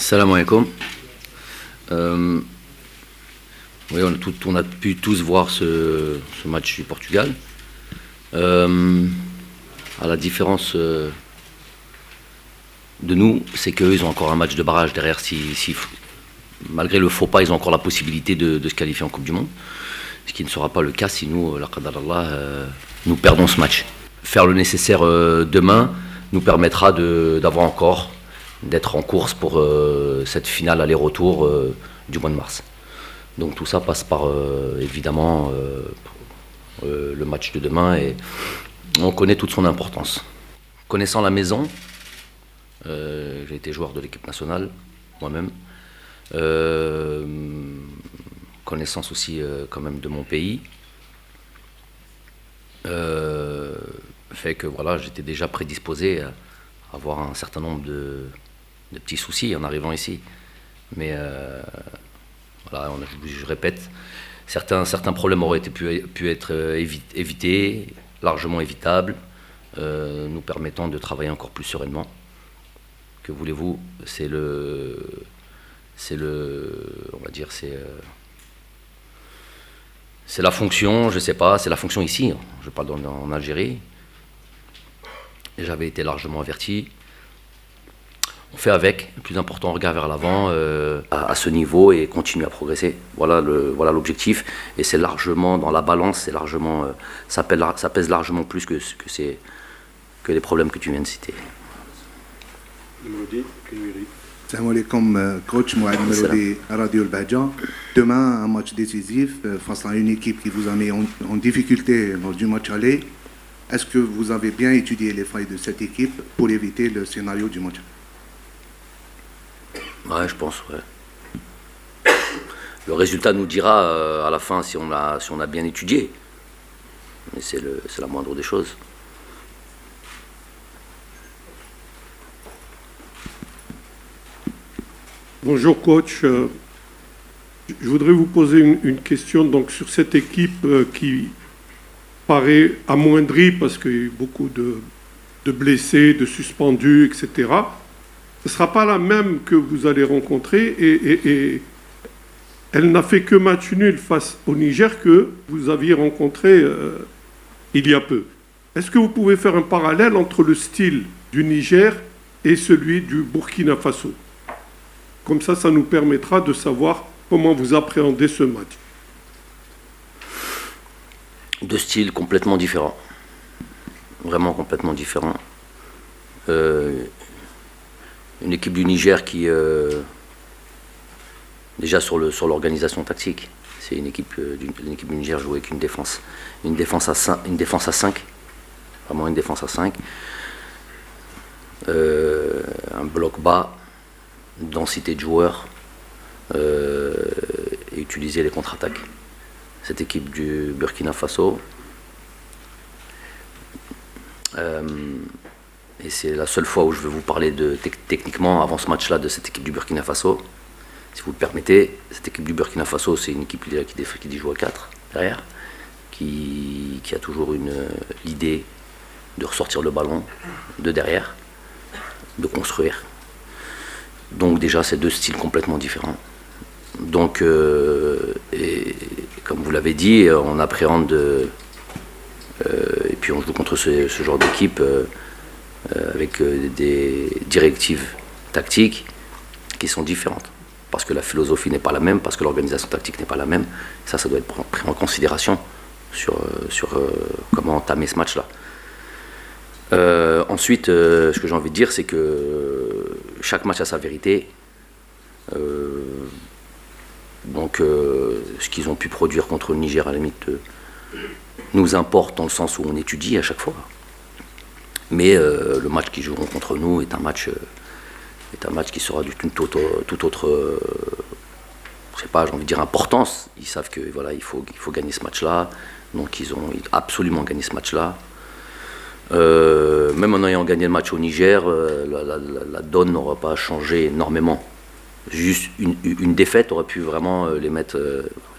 Salam alaikum. Oui, on a pu tous voir ce match du Portugal. À la différence de nous, c'est qu'eux, ils ont encore un match de barrage derrière. Malgré le faux pas, ils ont encore la possibilité de se qualifier en Coupe du Monde. Ce qui ne sera pas le cas si nous, la qadar Allah, nous perdons ce match. Faire le nécessaire demain nous permettra d'être en course pour cette finale aller-retour du mois de mars. Donc tout ça passe par évidemment le match de demain, et on connaît toute son importance. Connaissant la maison, j'ai été joueur de l'équipe nationale moi-même, connaissance aussi quand même de mon pays, fait que voilà, j'étais déjà prédisposé à avoir un certain nombre de petits soucis en arrivant ici. Mais voilà, je répète, certains problèmes auraient pu être évités, largement évitables, nous permettant de travailler encore plus sereinement. Que voulez-vous, on va dire, c'est la fonction, je sais pas, c'est la fonction ici, je parle en Algérie. Et j'avais été largement averti. On fait avec, le plus important, on regarde vers l'avant à ce niveau et continue à progresser. Voilà l'objectif, et c'est largement dans la balance, ça pèse largement plus que les problèmes que tu viens de citer. Salam alaikum, coach Mouad Melody, Radio Al-Bahja. Demain, un match décisif face à une équipe qui vous a mis en difficulté lors du match aller. Est-ce que vous avez bien étudié les failles de cette équipe pour éviter le scénario du match? Ouais, je pense, ouais. Le résultat nous dira à la fin si on a bien étudié. Mais c'est la moindre des choses. Bonjour coach, je voudrais vous poser une question donc, sur cette équipe qui paraît amoindrie parce qu'il y a eu beaucoup de blessés, de suspendus, etc. Ce ne sera pas la même que vous allez rencontrer, et elle n'a fait que match nul face au Niger que vous aviez rencontré il y a peu. Est-ce que vous pouvez faire un parallèle entre le style du Niger et celui du Burkina Faso? Comme ça nous permettra de savoir comment vous appréhendez ce match. Deux styles complètement différents. Vraiment complètement différents. Une équipe du Niger qui, déjà sur l'organisation tactique, c'est une équipe du Niger jouait avec une défense à 5, vraiment une défense à 5, un bloc bas, densité de joueurs, et utiliser les contre-attaques. Cette équipe du Burkina Faso, et c'est la seule fois où je vais vous parler techniquement avant ce match-là de cette équipe du Burkina Faso, si vous le permettez. Cette équipe du Burkina Faso, c'est une équipe qui joue à 4 derrière, qui a toujours l'idée de ressortir le ballon de derrière, de construire. Donc déjà, c'est deux styles complètement différents. Donc, et comme vous l'avez dit, on appréhende, et puis on joue contre ce genre d'équipe avec des directives tactiques qui sont différentes. Parce que la philosophie n'est pas la même, parce que l'organisation tactique n'est pas la même. Ça doit être pris en considération sur comment entamer ce match-là. Ensuite, ce que j'ai envie de dire, c'est que chaque match a sa vérité. Donc, ce qu'ils ont pu produire contre le Niger, à la limite, nous importe dans le sens où on étudie à chaque fois. Mais le match qu'ils joueront contre nous est un match qui sera d'une toute autre, je sais pas, j'ai envie de dire importance. Ils savent que voilà, il faut gagner ce match-là. Donc, ils ont absolument gagné ce match-là. Même en ayant gagné le match au Niger, la donne n'aura pas changé énormément. Juste une défaite aurait pu vraiment les mettre.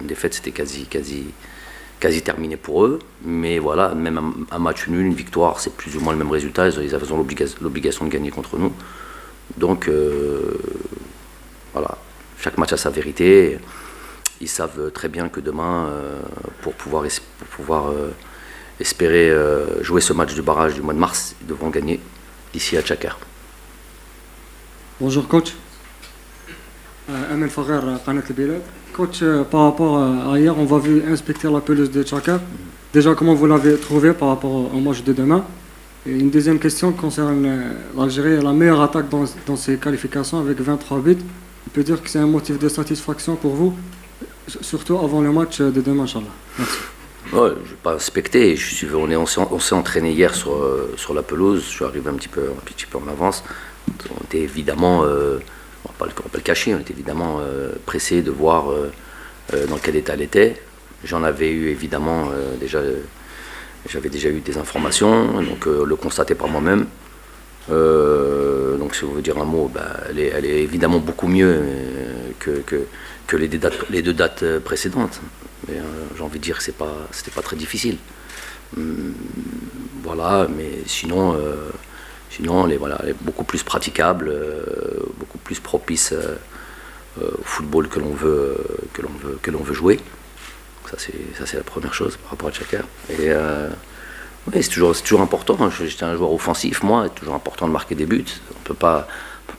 Une défaite, c'était quasi terminé pour eux. Mais voilà, même un match nul, une victoire, c'est plus ou moins le même résultat. Ils ont l'obligation de gagner contre nous. Donc Chaque match a sa vérité. Ils savent très bien que demain, pour pouvoir espérer jouer ce match du barrage du mois de mars, ils devront gagner ici à Tchakar. Bonjour coach. Amel Faghar, Qanat al-Bilad. Coach, par rapport à hier, on va vu inspecter la pelouse de Tchakar. Déjà, comment vous l'avez trouvé par rapport au match de demain? Et une deuxième question concerne l'Algérie, la meilleure attaque dans ces qualifications avec 23 buts. On peut dire que c'est un motif de satisfaction pour vous, surtout avant le match de demain, Inch'Allah. Merci. Ouais, je n'ai pas inspecté. On s'est entraîné hier sur la pelouse. Je suis arrivé un petit peu en avance. On était évidemment, on ne va pas le cacher, on était évidemment pressé de voir dans quel état elle était. J'en avais eu évidemment j'avais déjà eu des informations, donc le constater par moi-même. Donc si vous voulez dire un mot, elle est évidemment beaucoup mieux que les deux dates précédentes. Mais j'ai envie de dire que c'était pas très difficile. Voilà, mais sinon elle est beaucoup plus praticable, beaucoup plus propice au football que l'on veut jouer. Ça c'est la première chose par rapport à Tchakar. Et oui, c'est toujours important. J'étais un joueur offensif, moi, c'est toujours important de marquer des buts. On peut pas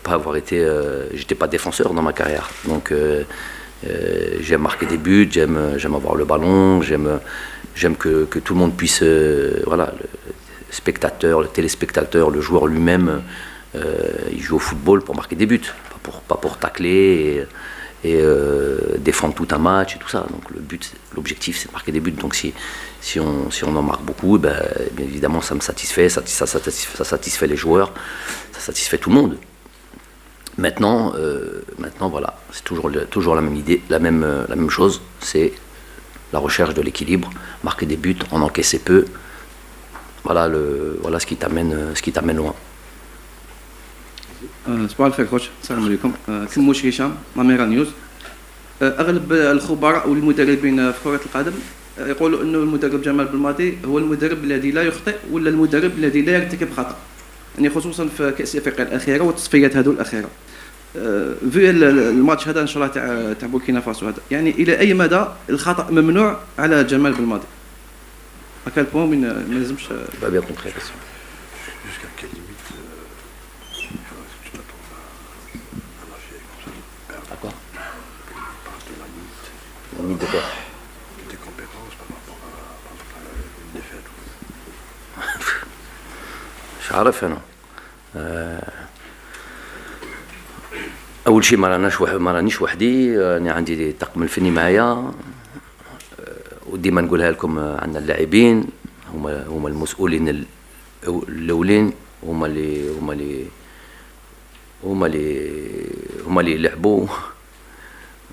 avoir été. J'étais pas défenseur dans ma carrière, donc j'aime marquer des buts, j'aime avoir le ballon, j'aime que tout le monde puisse, voilà, le spectateur, le téléspectateur, le joueur lui-même, il joue au football pour marquer des buts, pas pour tacler et défendre tout un match et tout ça. Donc l'objectif c'est de marquer des buts. Donc si on en marque beaucoup, bien évidemment ça me satisfait, ça satisfait les joueurs, ça satisfait tout le monde. Maintenant voilà, c'est toujours la même idée, la même chose, c'est la recherche de l'équilibre, marquer des buts, en encaisser peu. Voilà ce qui t'amène loin. صباح الخير خوش، السلام عليكم. كموش هشام، ماميرا نيوز. اغلب الخبراء والمدربين في كرة القدم يقولوا انه المدرب جمال بلماضي هو المدرب الذي لا يخطئ ولا المدرب الذي لا يرتكب خطأ. يعني خصوصا في كأس افريقيا الاخيره والتصفيات هذو الاخيره. في الماتش هذا ان شاء الله تاع بوركينا فاسو هذا، يعني الى اي مدى الخطأ ممنوع على جمال بلماضي؟ à quel point ما لازمش. Pas bien compris la question. Jusqu'à quelle limite tu t'attends à lâcher comme ça? À quoi? Parle de la limite. La limite de quoi? De tes compétences par rapport à une défaite. مش عارف انا. اول شيء ما رانيش وحدي، انا عندي الطاقم الفني معايا، وديما نقولها لكم، عندنا اللاعبين هما المسؤولين الاولين، هما اللي يلعبوا،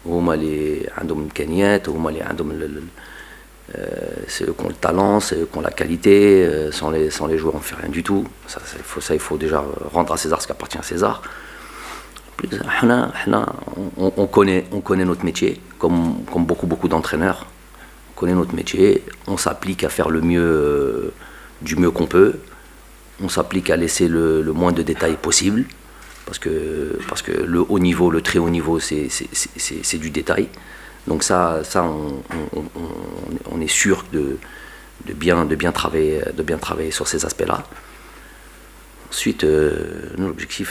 هما اللي عندهم امكانيات، هما اللي عندهم ceux qui ont le talent, ceux qui ont la qualité. Sans les joueurs on fait rien du tout. Il faut déjà rendre à César ce qui appartient à César. On connaît notre métier, comme beaucoup d'entraîneurs. On connaît notre métier, on s'applique à faire le mieux, du mieux qu'on peut. On s'applique à laisser le moins de détails possible, parce que le haut niveau, le très haut niveau, c'est du détail. Donc ça on est sûr de bien travailler sur ces aspects-là. Ensuite, l'objectif,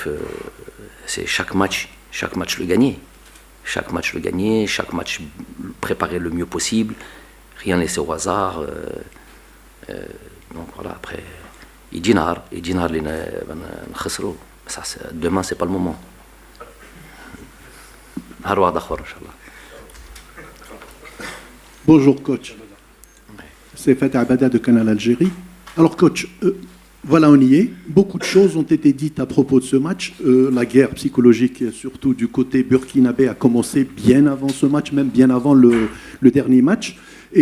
c'est chaque match le gagner. Chaque match préparer le mieux possible, rien laisser au hasard. Donc voilà, après, demain c'est pas le moment. Bonjour coach, c'est Fatah Abada de Canal Algérie. Alors coach, voilà, on y est. Beaucoup de choses ont été dites à propos de ce match. La guerre psychologique, surtout du côté burkinabé, a commencé bien avant ce match, même bien avant le dernier match.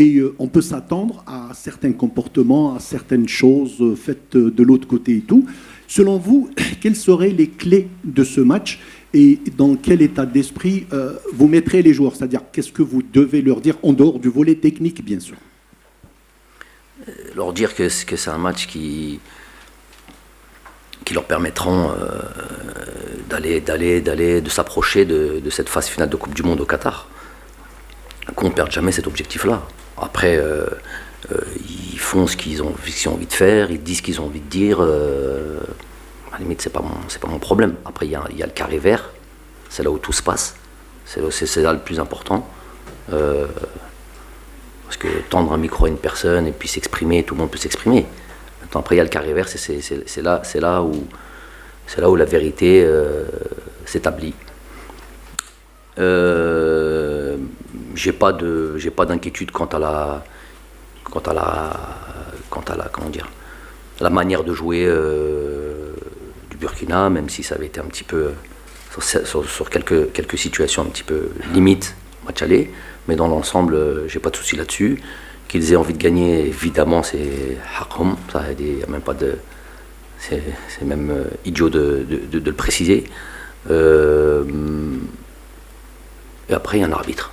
Et on peut s'attendre à certains comportements, à certaines choses faites de l'autre côté et tout. Selon vous, quelles seraient les clés de ce match et dans quel état d'esprit vous mettrez les joueurs? C'est-à-dire, qu'est-ce que vous devez leur dire en dehors du volet technique, bien sûr? Leur dire que c'est un match qui leur permettront de s'approcher de cette phase finale de Coupe du Monde au Qatar. Qu'on ne perde jamais cet objectif-là. Après, ils font ce qu'ils ont envie de faire, ils disent ce qu'ils ont envie de dire. À la limite, c'est pas mon problème. Après, il y a le carré vert, c'est là où tout se passe, c'est là le plus important. Parce que tendre un micro à une personne et puis s'exprimer, tout le monde peut s'exprimer. Maintenant, après, il y a le carré vert, c'est là où la vérité s'établit. J'ai pas d'inquiétude quant à la la manière de jouer du Burkina, même si ça avait été un petit peu sur quelques situations un petit peu limite match aller, mais dans l'ensemble j'ai pas de souci là-dessus. Qu'ils aient envie de gagner, évidemment, c'est haram, ça y a même pas de, c'est même idiot de le préciser. Et après, il y a un arbitre.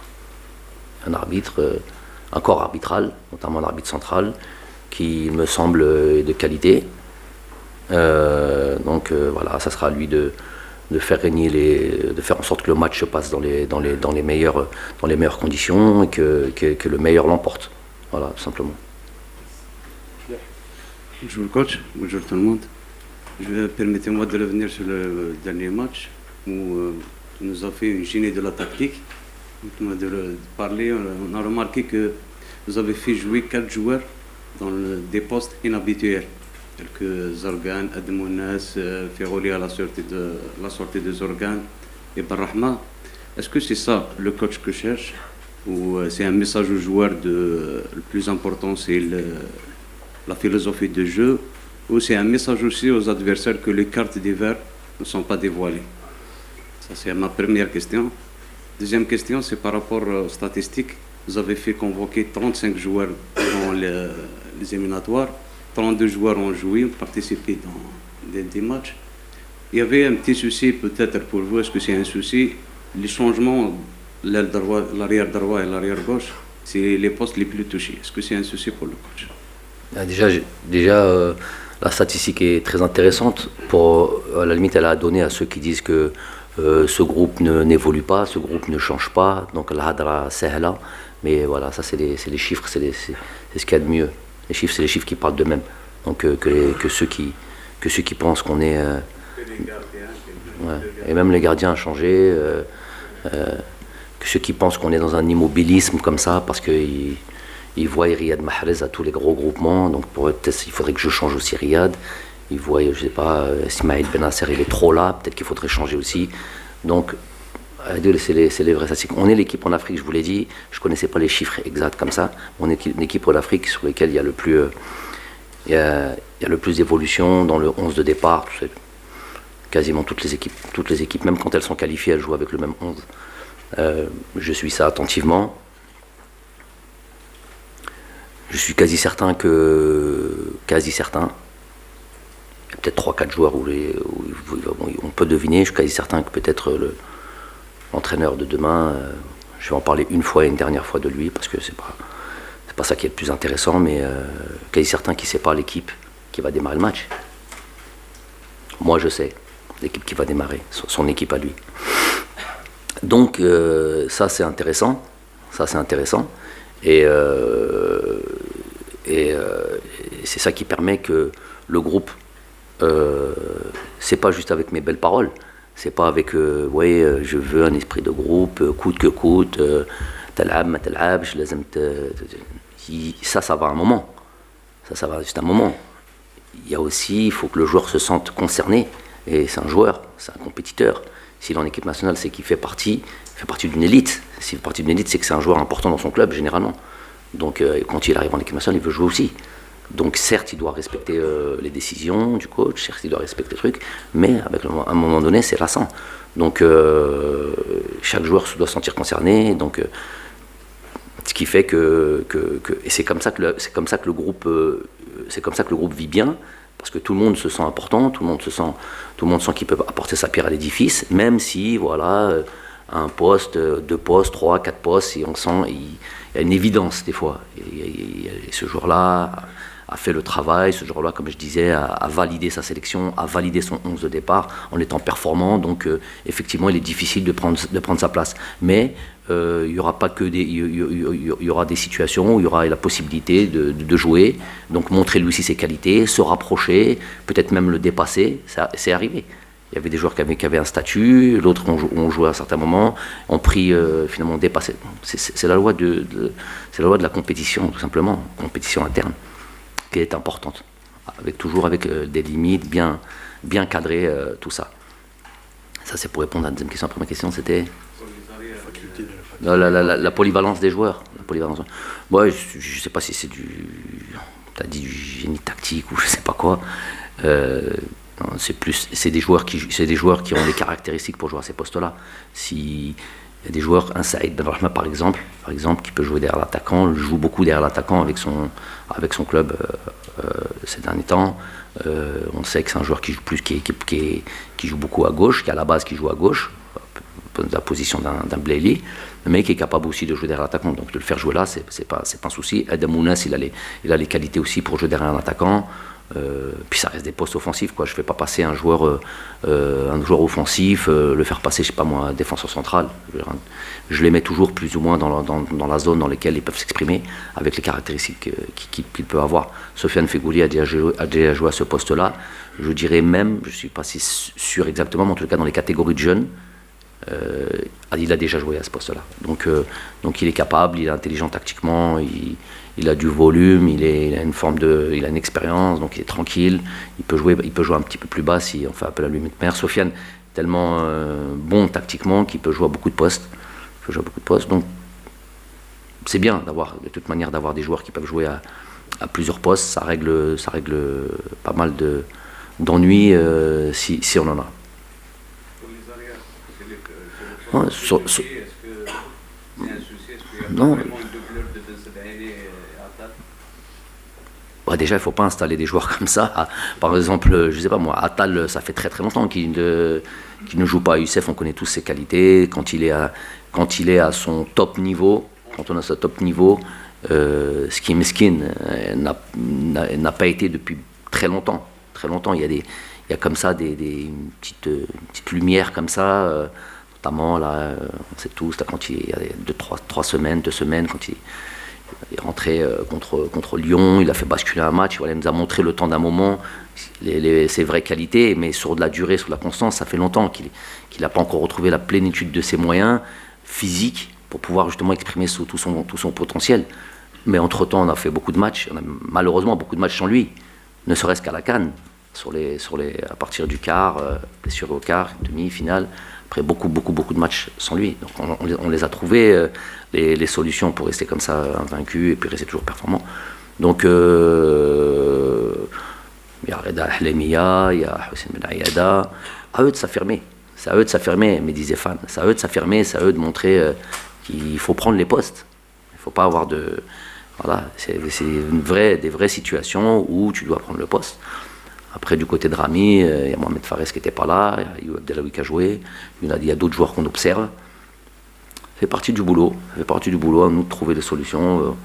Un corps arbitral, notamment l'arbitre central, qui me semble de qualité. Donc voilà, ça sera à lui de faire régner de faire en sorte que le match se passe dans les meilleures conditions et que le meilleur l'emporte. Voilà, tout simplement. Bonjour le coach, bonjour tout le monde. Permettez-moi de revenir sur le dernier match où on nous a fait une gênée de la tactique. De parler, on a remarqué que vous avez fait jouer 4 joueurs dans des postes inhabituels, tels que Zorgan, Admounas, Ferroli à la sortie de Zorgan et Barrahma. Est-ce que c'est ça le coach que cherche, ou c'est un message aux joueurs le plus important, c'est la philosophie de jeu, ou c'est un message aussi aux adversaires que les cartes des verts ne sont pas dévoilées? Ça, c'est ma première question. Deuxième question, c'est par rapport aux statistiques. Vous avez fait convoquer 35 joueurs dans les éliminatoires, 32 joueurs ont joué, ont participé dans des matchs. Il y avait un petit souci peut-être pour vous, est-ce que c'est un souci? Les changements, l'arrière droit et l'arrière gauche, c'est les postes les plus touchés. Est-ce que c'est un souci pour le coach? Déjà la statistique est très intéressante. À la limite, elle a donné à ceux qui disent que ce groupe n'évolue pas, ce groupe ne change pas, donc l'hadra sahla, mais voilà, ça c'est les chiffres, c'est ce qu'il y a de mieux. Les chiffres, c'est les chiffres qui parlent d'eux-mêmes. Donc que ceux qui pensent qu'on est... et même les gardiens ont changé, que ceux qui pensent qu'on est dans un immobilisme comme ça, parce qu'ils voient Riyad Mahrez à tous les gros groupements, donc peut-être il faudrait que je change aussi Riyad. Ils voient, je sais pas, Ismaël Benasser, il est trop là, peut-être qu'il faudrait changer aussi. Donc, c'est les vrais statistiques. On est l'équipe en Afrique, je vous l'ai dit, je ne connaissais pas les chiffres exacts comme ça. On est une équipe en Afrique sur laquelle il y a le plus d'évolution dans le 11 de départ. Quasiment toutes les équipes, même quand elles sont qualifiées, elles jouent avec le même 11. Je suis ça attentivement. Je suis quasi certain, peut-être 3-4 joueurs où on peut deviner. Je suis quasi certain que peut-être l'entraîneur de demain, je vais en parler une fois et une dernière fois de lui, parce que c'est pas ça qui est le plus intéressant, mais quasi certain qu'il ne sait pas l'équipe qui va démarrer le match. Moi je sais l'équipe qui va démarrer, son équipe à lui. Donc ça c'est intéressant, et c'est ça qui permet que le groupe, c'est pas juste avec mes belles paroles, c'est pas avec je veux un esprit de groupe, coûte que coûte, talab, ma talab, ça va un moment, ça va juste un moment. Il faut que le joueur se sente concerné, et c'est un joueur, c'est un compétiteur. S'il est en équipe nationale, c'est qu'il fait partie d'une élite. S'il fait partie d'une élite, c'est que c'est un joueur important dans son club, généralement. Donc quand il arrive en équipe nationale, il veut jouer aussi. Donc certes, il doit respecter les décisions du coach, certes, il doit respecter le truc, mais à un moment donné, c'est lassant. Donc chaque joueur se doit se sentir concerné. Donc ce qui fait et c'est comme ça que le groupe vit bien, parce que tout le monde se sent important, tout le monde sent qu'il peut apporter sa pierre à l'édifice, même si un poste, 2 postes, 3, 4 postes, et on sent il y a une évidence des fois. Et ce joueur-là a fait le travail, ce joueur-là, comme je disais, a validé sa sélection, a validé son 11 de départ en étant performant. Donc, effectivement, il est difficile de prendre sa place. Mais il y aura pas que il y aura des situations où il y aura la possibilité de jouer, donc montrer lui aussi ses qualités, se rapprocher, peut-être même le dépasser. C'est arrivé. Il y avait des joueurs qui avaient un statut, d'autres ont joué à un certain moment, ont pris finalement dépassé. C'est la loi c'est la loi de la compétition, tout simplement, compétition interne, qui est importante, toujours avec des limites bien cadrées, tout ça. Ça, c'est pour répondre à la deuxième question. La première question, c'était la polyvalence des joueurs. Moi, je ne sais pas si c'est tu as dit du génie tactique ou je ne sais pas quoi. C'est des joueurs qui ont des caractéristiques pour jouer à ces postes-là. Il y a des joueurs, un Saïd Ben Rahma par exemple, qui peut jouer derrière l'attaquant, joue beaucoup derrière l'attaquant avec son club ces derniers temps. On sait que c'est un joueur qui joue plus, qui joue beaucoup à gauche, qui à la base qui joue à gauche, la position d'un Blaili, mais qui est capable aussi de jouer derrière l'attaquant. Donc de le faire jouer là, c'est pas un souci. Adam Mounas, il a les qualités aussi pour jouer derrière un attaquant. Puis ça reste des postes offensifs, quoi. Je ne fais pas passer un joueur offensif, le faire passer, je sais pas moi, défenseur central. Je les mets toujours plus ou moins dans la zone dans laquelle ils peuvent s'exprimer, avec les caractéristiques qu'ils peuvent avoir. Sofiane Fegouli a déjà joué à ce poste-là. Je dirais même, je ne suis pas si sûr exactement, mais en tout cas dans les catégories de jeunes, il a déjà joué à ce poste-là. Donc il est capable, il est intelligent tactiquement, il a du volume, il a une expérience, donc il est tranquille. Il peut jouer un petit peu plus bas si on fait appel à lui. Mère Sofiane, tellement bon tactiquement qu'il peut jouer à beaucoup de postes. Donc c'est bien de toute manière d'avoir des joueurs qui peuvent jouer à plusieurs postes. Ça règle pas mal d'ennuis si on en a. Ouais, non. Déjà, il ne faut pas installer des joueurs comme ça. Par exemple, je ne sais pas moi, Attal, ça fait très très longtemps qu'il ne joue pas à Youssef. On connaît tous ses qualités. Quand il est à son top niveau, quand on a ce top niveau, ce qui est mesquine n'a pas été depuis très longtemps. Très longtemps. Il y a comme ça une petite lumière comme ça. Notamment, là, on sait tous, là, quand il y a 2 semaines, quand il est rentré contre Lyon, il a fait basculer un match, il nous a montré le temps d'un moment ses vraies qualités, mais sur de la durée, sur de la constance, ça fait longtemps qu'il n'a pas encore retrouvé la plénitude de ses moyens physiques pour pouvoir justement exprimer tout son potentiel. Mais entre-temps, on a fait beaucoup de matchs, on a malheureusement beaucoup de matchs sans lui, ne serait-ce qu'à la CAN, à partir du quart, blessure au quart, demi-finale. Après beaucoup de matchs sans lui. Donc on les a trouvés, les solutions pour rester comme ça invaincu et puis rester toujours performant. Donc il y a Reda Hlemia, il y a Hussein Ben Ayada. À eux de s'affirmer. C'est à eux de s'affirmer, me disait Fan. C'est à eux de s'affirmer, c'est à eux de montrer qu'il faut prendre les postes. Il ne faut pas avoir de... Voilà, c'est des vraies situations où tu dois prendre le poste. Après, du côté de Rami, il y a Mohamed Fares qui n'était pas là, il y a Abdelawi qui a joué, il y a d'autres joueurs qu'on observe. Ça fait partie du boulot. À nous de trouver des solutions.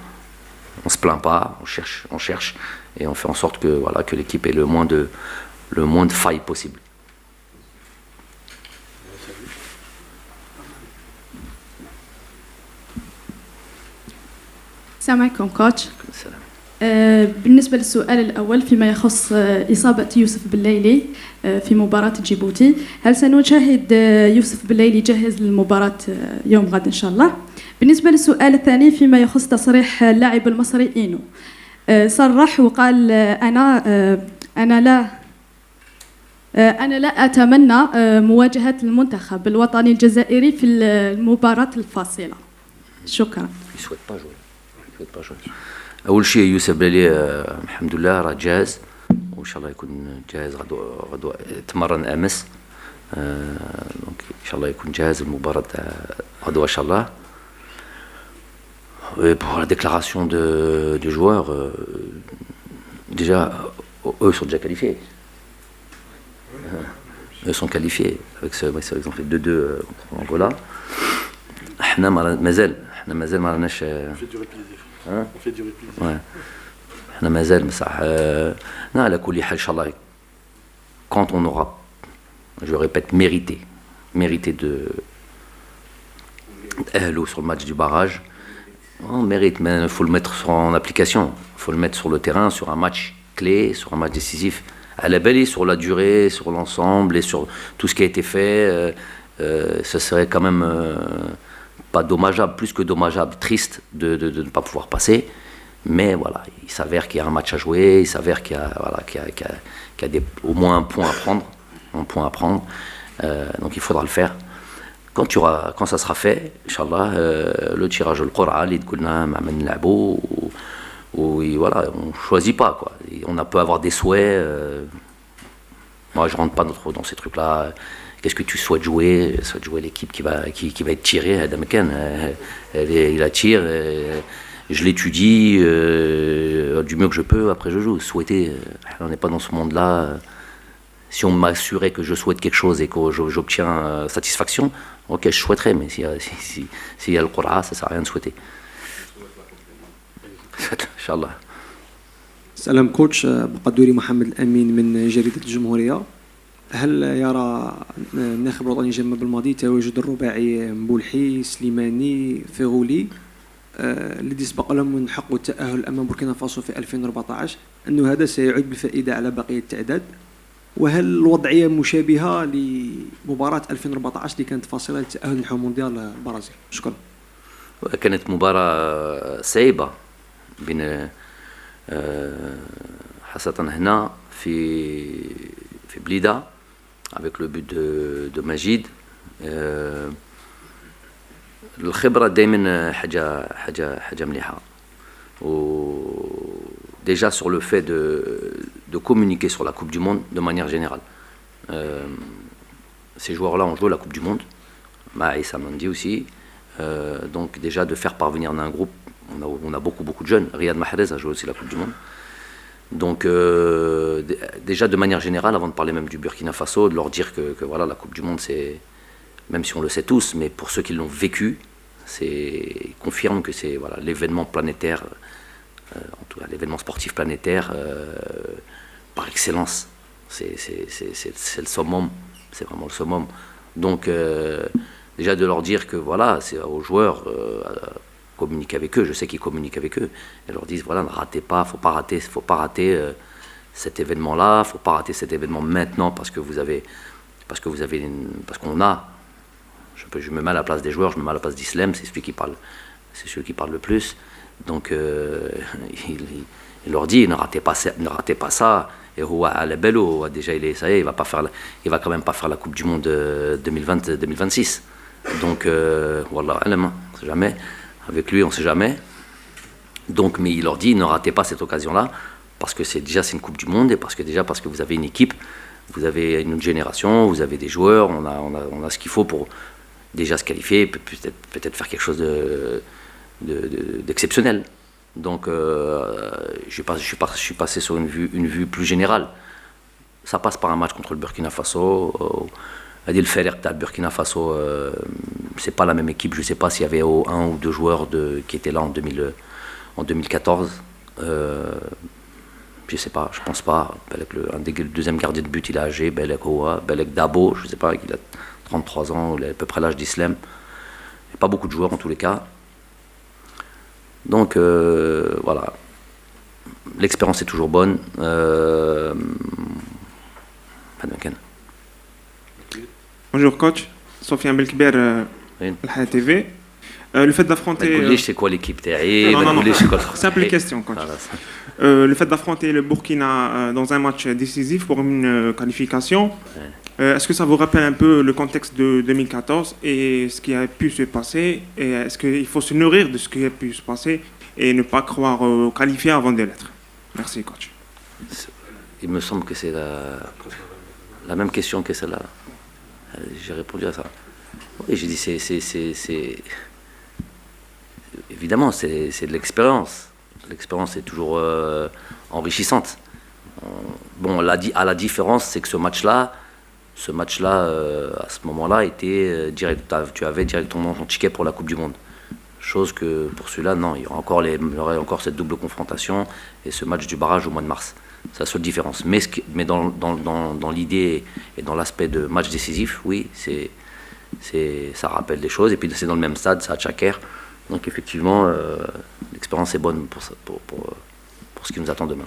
On ne se plaint pas, on cherche et on fait en sorte que l'équipe ait le moins de failles possible. السلام عليكم كوتش. بالنسبة للسؤال الأول فيما يخص إصابة يوسف بالليلي في مباراة جيبوتي، هل سنشاهد يوسف بالليلي جاهز للمباراة يوم غد إن شاء الله؟ بالنسبة للسؤال الثاني فيما يخص تصريح اللاعب المصري إينو، صرح وقال أنا لا أتمنى مواجهة المنتخب الوطني الجزائري في المباراة الفاصلة. شكرا. أول شيء يوسف بلالي الحمد لله راه جاهز وإن شاء الله يكون جاهز غدوة تمرن أمس دونك إن شاء الله يكون جاهز المباراة غدوة إن شاء الله. Et pour la déclaration de joueurs, déjà eux sont déjà qualifiés. Eux sont qualifiés avec ce exemple fait 2-2 contre Angola. احنا مازال ما راناش. On fait du répit. Ouais. احنا مازال بصح على كل حال ان شاء الله quand on aura, je répète, mérité de l'eau sur le match du barrage, on mérite, mais il faut le mettre en application, il faut le mettre sur le terrain, sur un match clé, sur un match décisif, à la belle, sur la durée, sur l'ensemble et sur tout ce qui a été fait, ce serait quand même pas dommageable, plus que dommageable, triste de ne pas pouvoir passer. Mais voilà, il s'avère qu'il y a un match à jouer, il s'avère qu'il y a, voilà, qu'il y a au moins un point à prendre. Donc il faudra le faire. Quand ça sera fait, Inch'Allah, le tirage au Qur'an, voilà, on ne choisit pas, quoi. On peut avoir des souhaits. Moi, je ne rentre pas dans ces trucs-là. Qu'est-ce que tu souhaites jouer? Je souhaite jouer l'équipe qui va être tirée. Il la tire. Je l'étudie du mieux que je peux, après je joue. Souhaiter, on n'est pas dans ce monde-là. Si on m'assurait que je souhaite quelque chose et que j'obtiens satisfaction, ok, je souhaiterais, mais s'il y a le Qur'an, ça ne sert à rien de souhaiter. Inch'Allah. سلام كوتش بقدوري محمد الأمين من جريدة الجمهورية. هل يرى الناخب الوطني الجمال بالماضي تواجد الرباعي مبولحي سليماني فيغولي الذي سبق لهم من حق التأهل أمام بوركينا فاسو في 2014 أنه هذا سيعود بالفائدة على بقية التعداد؟ وهل الوضعية مشابهة لمباراة 2014 اللي كانت فاصلة للتأهل نحو مونديال البرازيل؟ شكرا. كانت مباراة صعيبة بين خاصة هنا في بليدة avec le but de Majid. الخبرة دائما حاجة مليحة. Déjà sur le fait de communiquer sur la Coupe du Monde de manière générale. Ces joueurs-là ont joué la Coupe du Monde, Maïs Amandi aussi. Donc déjà de faire parvenir dans un groupe, on a beaucoup de jeunes. Riyad Mahrez a joué aussi la Coupe du Monde. Donc déjà de manière générale, avant de parler même du Burkina Faso, de leur dire que voilà, la Coupe du Monde, c'est, même si on le sait tous, mais pour ceux qui l'ont vécu, ils confirment que c'est voilà, l'événement planétaire, en tout cas l'événement sportif planétaire par excellence. C'est le summum, c'est vraiment le summum. Donc déjà de leur dire que voilà, c'est aux joueurs communiquer avec eux, je sais qu'ils communiquent avec eux, et leur disent voilà, ne ratez pas, faut pas rater cet événement-là, faut pas rater cet événement maintenant parce qu'on a, je me mets à la place des joueurs, je me mets à la place d'Islam, c'est celui qui parle le plus. Donc il leur dit ne ratez pas ça. Et Al Bello déjà il va quand même pas faire la Coupe du Monde 2020-2026. Donc wallah alam, on sait jamais. Avec lui on sait jamais. Donc mais il leur dit ne ratez pas cette occasion-là parce que c'est une Coupe du Monde et parce que vous avez une équipe, vous avez une génération, vous avez des joueurs, on a ce qu'il faut pour déjà se qualifier, peut-être faire quelque chose d'exceptionnel. Donc je suis passé sur une vue plus générale. Ça passe par un match contre le Burkina Faso. Le Ferrer de Burkina Faso, c'est pas la même équipe. Je sais pas s'il y avait un ou deux joueurs qui étaient là en 2014. Je sais pas, je pense pas. Le deuxième gardien de but, il est âgé. Belek Oua, Belek Dabo, je sais pas, il a 33 ans, il a à peu près l'âge d'Islam. Il n'y a pas beaucoup de joueurs en tous les cas. Donc voilà, l'expérience est toujours bonne. Bonjour coach, Sofiane Belkber, Al TV. Le fait d'affronter. C'est quoi l'équipe? Simple question, coach. Le fait d'affronter le Burkina dans un match décisif pour une qualification, est-ce que ça vous rappelle un peu le contexte de 2014 et ce qui a pu se passer? Et est-ce qu'il faut se nourrir de ce qui a pu se passer et ne pas croire qualifier avant de l'être? Merci, coach. Il me semble que c'est la même question que celle-là. J'ai répondu à ça. Oui, j'ai dit évidemment, c'est de l'expérience. L'expérience est toujours enrichissante. Bon, à la différence, c'est que ce match-là, à ce moment-là, était direct. Tu avais directement ton ticket pour la Coupe du Monde. Chose que pour celui-là, non, il y aurait encore cette double confrontation et ce match du barrage au mois de mars. C'est la seule différence. Mais dans l'idée et dans l'aspect de match décisif, oui, ça rappelle des choses. Et puis c'est dans le même stade, c'est à Tchaker. Donc effectivement, l'expérience est bonne pour ce qui nous attend demain.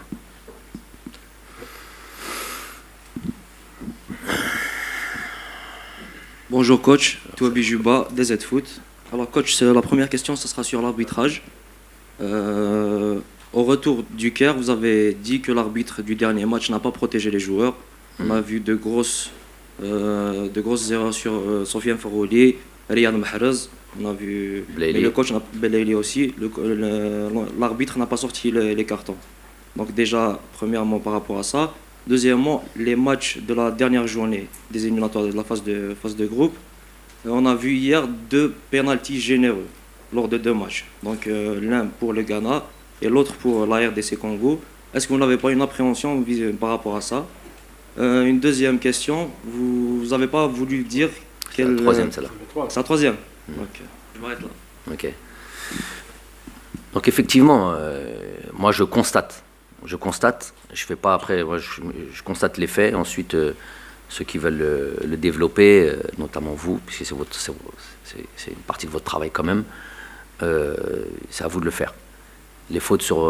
Bonjour coach, Touabi Juba, DZ Foot. Alors coach, la première question, ce sera sur l'arbitrage. Au retour du Caire, vous avez dit que l'arbitre du dernier match n'a pas protégé les joueurs. On a vu de grosses erreurs sur Sofiane Farouli, Riyad Mahrez. On a vu le coach Belaïli aussi. L'arbitre n'a pas sorti les cartons. Donc déjà, premièrement par rapport à ça. Deuxièmement, les matchs de la dernière journée des éliminatoires de la phase de groupe, on a vu hier 2 pénaltys généreux lors de 2 matchs. Donc l'un pour le Ghana et l'autre pour la RDC Congo. Est-ce que vous n'avez pas une appréhension par rapport à ça? Une deuxième question, vous n'avez pas voulu dire quelle... La troisième, celle-là. C'est la troisième. Ok, je m'arrête là. Ok. Donc effectivement, moi je constate, je fais pas après, moi, je constate les faits, ensuite ceux qui veulent le développer, notamment vous, puisque c'est une partie de votre travail quand même, c'est à vous de le faire. Les fautes sur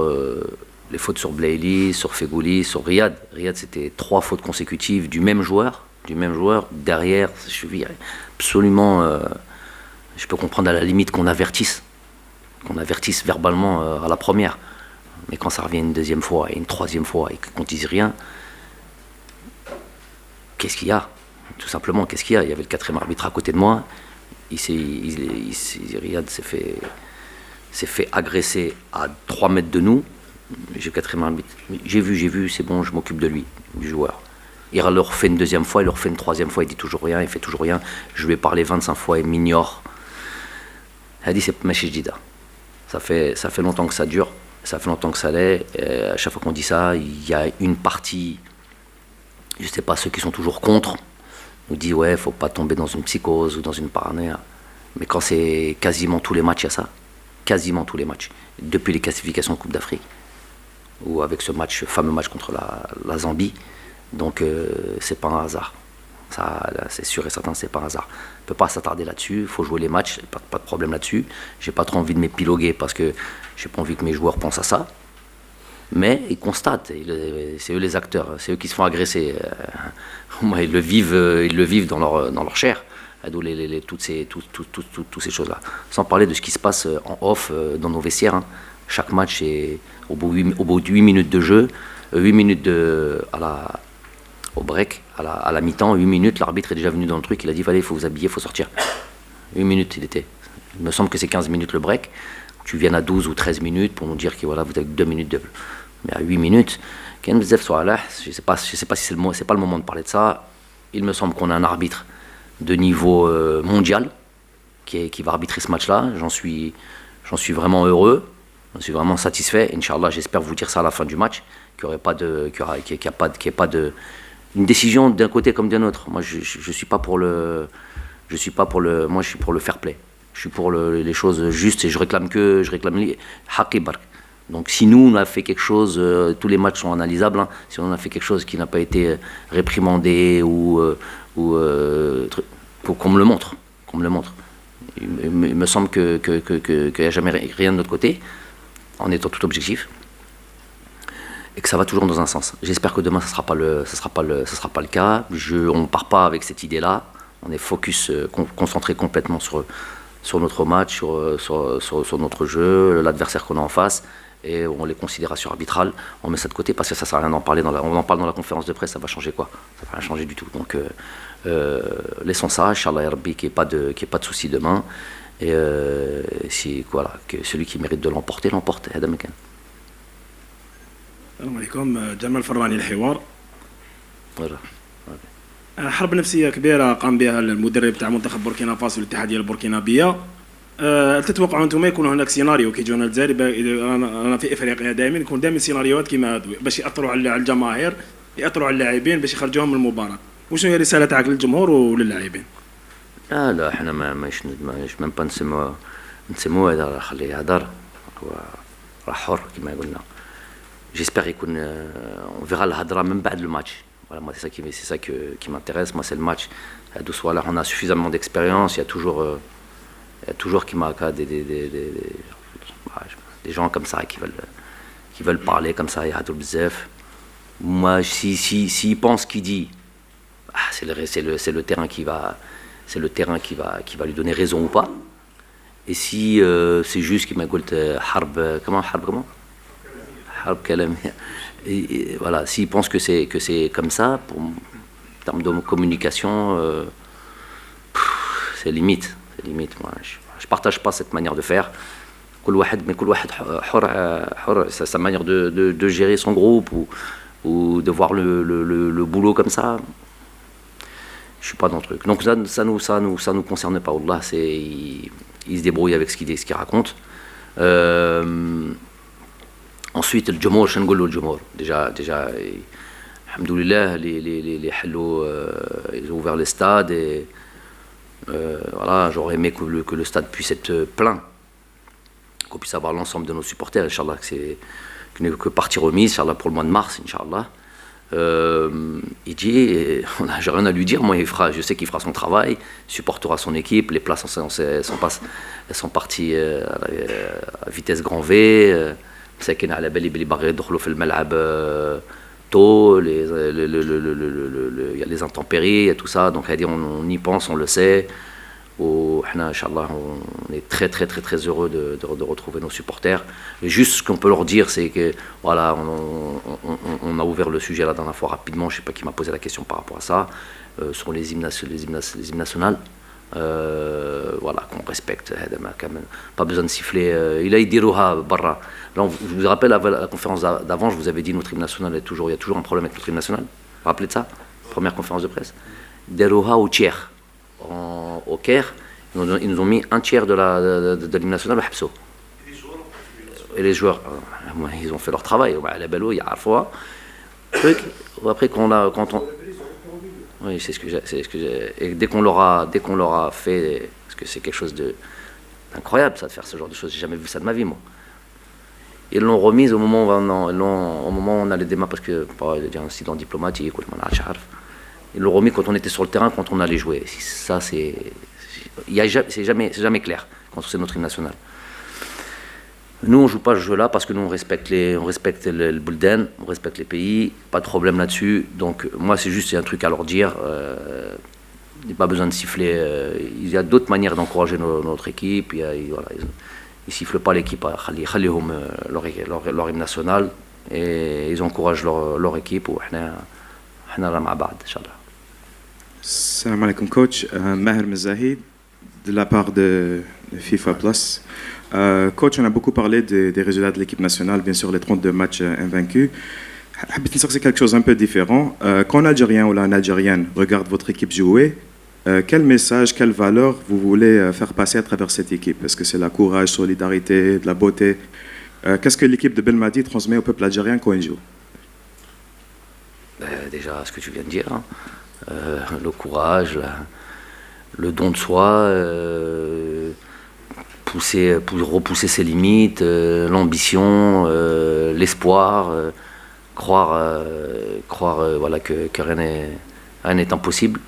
Belaïli, sur Fegouli, sur Riyad. Riyad, c'était 3 fautes consécutives du même joueur. Derrière, je suis absolument... je peux comprendre à la limite qu'on avertisse verbalement à la première. Mais quand ça revient une deuxième fois et une troisième fois et qu'on ne dise rien, qu'est-ce qu'il y a? Tout simplement, qu'est-ce qu'il y a? Il y avait le 4e arbitre à côté de moi. Riyad s'est fait agresser à 3 mètres de nous. J'ai le 4e arbitre. J'ai vu, c'est bon, je m'occupe de lui, du joueur. Il le refait une deuxième fois, il le refait une troisième fois, il dit toujours rien, il fait toujours rien. Je lui ai parlé 25 fois, il m'ignore. Elle a dit c'est Machi Jdida. Ça fait longtemps que ça dure, ça fait longtemps que ça l'est. À chaque fois qu'on dit ça, il y a une partie, je ne sais pas, ceux qui sont toujours contre, nous disent ouais, faut pas tomber dans une psychose ou dans une paranoïa. Mais quand c'est quasiment tous les matchs, il y a ça. Quasiment tous les matchs. Depuis les classifications de Coupe d'Afrique, ou avec ce fameux match contre la Zambie. Donc c'est pas un hasard. Ça, c'est sûr et certain, c'est pas un hasard. On ne peut pas s'attarder là-dessus, il faut jouer les matchs, pas de problème là-dessus. J'ai pas trop envie de m'épiloguer parce que j'ai pas envie que mes joueurs pensent à ça. Mais ils constatent, c'est eux les acteurs, c'est eux qui se font agresser. Ils le vivent dans leur chair, toutes ces choses-là. Sans parler de ce qui se passe en off dans nos vestiaires. Hein. Chaque match, est, au bout de 8 minutes de jeu, 8 minutes au break, à la mi-temps, 8 minutes, l'arbitre est déjà venu dans le truc, il a dit, allez, il faut vous habiller, il faut sortir. 8 minutes, il me semble que c'est 15 minutes le break. Tu viennes à 12 ou 13 minutes pour nous dire que voilà, vous avez 2 minutes de... Mais à 8 minutes, je ne sais pas si c'est pas le moment de parler de ça. Il me semble qu'on a un arbitre de niveau mondial qui va arbitrer ce match-là. J'en suis vraiment heureux, j'en suis vraiment satisfait. Inch'Allah, j'espère vous dire ça à la fin du match, qu'il n'y ait pas de une décision d'un côté comme d'un autre. Moi, je suis pas pour le moi, je suis pour le fair play. Je suis pour les choses justes et je réclame haqq et bark. Donc si nous on a fait quelque chose, tous les matchs sont analysables, hein, si on a fait quelque chose qui n'a pas été réprimandé ou pour qu'on me le montre, Il me semble qu'il n'y a jamais rien de notre côté, en étant tout objectif, et que ça va toujours dans un sens. J'espère que demain ça sera pas le cas. On ne part pas avec cette idée-là. On est focus, concentré complètement sur notre match, sur notre jeu, l'adversaire qu'on a en face, et on les considérations arbitrales, on met ça de côté parce que ça sert à rien d'en parler. On en parle dans la conférence de presse, ça va changer quoi? Ça va rien changer du tout. Donc laissons ça, Inch'Allah, Rabbi, qu'il n'y ait pas de soucis demain. Et que celui qui mérite de l'emporter, l'emporte. السلام عليكم. جمال فرماني الحوار. voilà. حرب نفسيه كبيره قام بها المدرب تاع منتخب بوركينا فاسو الاتحاديه البوركينابيه. هل تتوقعوا انتم يكون هناك سيناريو كي يجونا الجزائر؟ انا في افريقيا دائما يكون دائما سيناريوهات كيما هادو باش ياثروا على الجماهير، ياثروا على اللاعبين باش يخرجوهم من المباراه. وشنو هي الرساله تاعك للجمهور وللاعبين؟ لا احنا مش même pas نسموا نسموه هذا خليه يهدر راه حر كما قلنا. J'espère qu'on on verra le hadra même بعد le match. Voilà, moi c'est ça qui m'intéresse, moi c'est le match. De soit là on a suffisamment d'expérience, il y a toujours qui m'a des gens comme ça qui veulent parler comme ça, يهدروا بزاف. Moi s'il pense qu'il dit c'est le terrain qui va lui donner raison ou pas. Et si c'est juste qu'il m'a dit harb comment et voilà, s'il pense que c'est comme ça, en termes de communication, c'est limite. Moi, je partage pas cette manière de faire. Mais c'est sa manière de gérer son groupe ou de voir le boulot comme ça. Je suis pas dans le truc. Donc ça nous concerne pas. Allah, il se débrouille avec ce qu'il raconte. Ensuite, le Djumhur, je n'ai le Djumhur. Déjà, alhamdoulilah, les hallo, ils ont ouvert les stades et voilà, j'aurais aimé que le stade puisse être plein, qu'on puisse avoir l'ensemble de nos supporters, Inch'Allah, que partie remise, Inch'Allah, pour le mois de mars, Inch'Allah. Il dit, j'ai rien à lui dire, moi je sais qu'il fera son travail, il supportera son équipe, les places elles sont parties à vitesse grand V. مساكن على بالي بلي باغي يدخلوا في الملعب tôt, il y a les intempéries et tout ça, donc on y pense, on le sait. Inch'Allah, on est très très très très heureux de retrouver nos supporters. Et juste ce qu'on peut leur dire, c'est que voilà, on a ouvert le sujet la dernière fois rapidement, je ne sais pas qui m'a posé la question par rapport à ça, sur les hymnes nationales. Voilà, qu'on respecte, pas besoin de siffler. Il a Idiruha Barra. Là, je vous rappelle, à la conférence d'avant, je vous avais dit notre hymne national il y a toujours un problème avec notre hymne national. Vous vous rappelez de ça? Première conférence de presse. Deruha au tiers. Au Caire, ils nous ont mis un tiers de l'hymne national au Habso. Et les joueurs, ils ont fait leur travail. Il y a fois. Après, oui, c'est ce que j'ai. Et dès qu'on leur a fait, parce que c'est quelque chose d'incroyable, ça, de faire ce genre de choses. J'ai jamais vu ça de ma vie, moi. Ils l'ont remise au moment où on allait démarrer, parce que il y a un incident diplomatique, ils l'ont remis quand on était sur le terrain, quand on allait jouer. Ça, c'est jamais clair quand c'est notre hymne national. Nous, on ne joue pas ce jeu-là parce que nous, on respecte le Buldan, on respecte les pays, pas de problème là-dessus. Donc, moi, c'est un truc à leur dire. Il n'y a pas besoin de siffler. Il y a d'autres manières d'encourager notre équipe. Ils ne sifflent pas l'équipe, leur hymne national, et ils encouragent leur équipe. Salam alaikum, coach. Maher Mezahid, de la part de FIFA Plus. Coach, on a beaucoup parlé des résultats de l'équipe nationale, bien sûr les 32 matchs invaincus. C'est quelque chose un peu différent. Quand un Algérien ou une Algérienne regarde votre équipe jouer, quel message, quelle valeur vous voulez faire passer à travers cette équipe? Est-ce que c'est la courage, solidarité, de la beauté? Qu'est-ce que l'équipe de Belmadi transmet au peuple algérien quand il joue? Déjà, ce que tu viens de dire, hein. Le courage, le don de soi, repousser ses limites, l'ambition, l'espoir, croire voilà, que rien n'est impossible.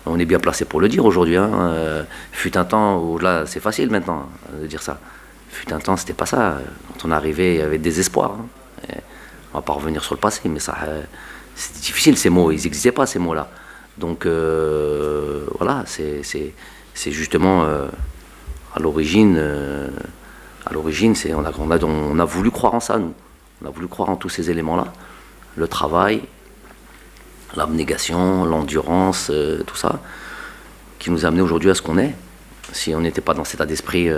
On est bien placé pour le dire aujourd'hui. Hein. Fut un temps où là, c'est facile maintenant de dire ça. Fut un temps, c'était pas ça. Quand on arrivait, il y avait des espoirs. Hein. On va pas revenir sur le passé, mais ça, c'est difficile ces mots. Ils n'existaient pas ces mots-là. Donc voilà, c'est justement à l'origine, on a voulu croire en ça, nous. On a voulu croire en tous ces éléments-là. Le travail, l'abnégation, l'endurance, tout ça, qui nous a amené aujourd'hui à ce qu'on est. Si on n'était pas dans cet état d'esprit,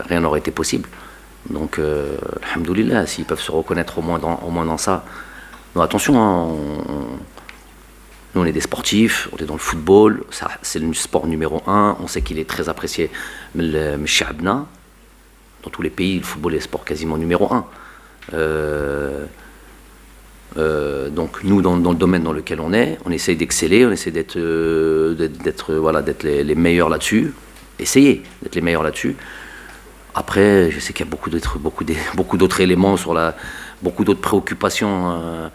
rien n'aurait été possible. Donc, alhamdoulilah, s'ils peuvent se reconnaître au moins dans ça. Non, attention, hein, nous on est des sportifs, on est dans le football, c'est le sport numéro 1, on sait qu'il est très apprécié. Dans tous les pays, le football est le sport quasiment numéro 1. Donc nous, dans le domaine dans lequel on essaye d'exceller, on essaie d'être les meilleurs là-dessus. essayer d'être les meilleurs là-dessus. Après, je sais qu'il y a beaucoup d'autres éléments beaucoup d'autres préoccupations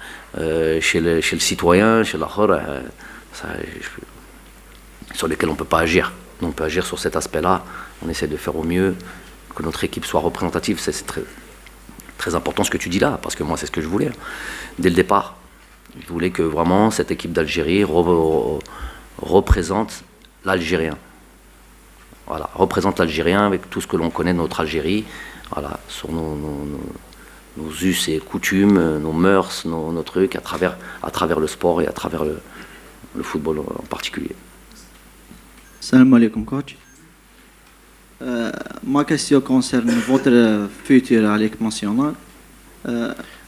chez le citoyen, chez l'autre, sur lesquelles on ne peut pas agir. On peut agir sur cet aspect-là. On essaie de faire au mieux, que notre équipe soit représentative. C'est très, très important ce que tu dis là, parce que moi, c'est ce que je voulais. Dès le départ, je voulais que vraiment cette équipe d'Algérie représente l'Algérien. Voilà, représente l'Algérien avec tout ce que l'on connaît de notre Algérie, voilà, sur nos us et coutumes, nos mœurs, nos trucs, à travers le sport et à travers le football en particulier. Salam alaikum, coach. Ma question concerne votre futur à l'équipe nationale.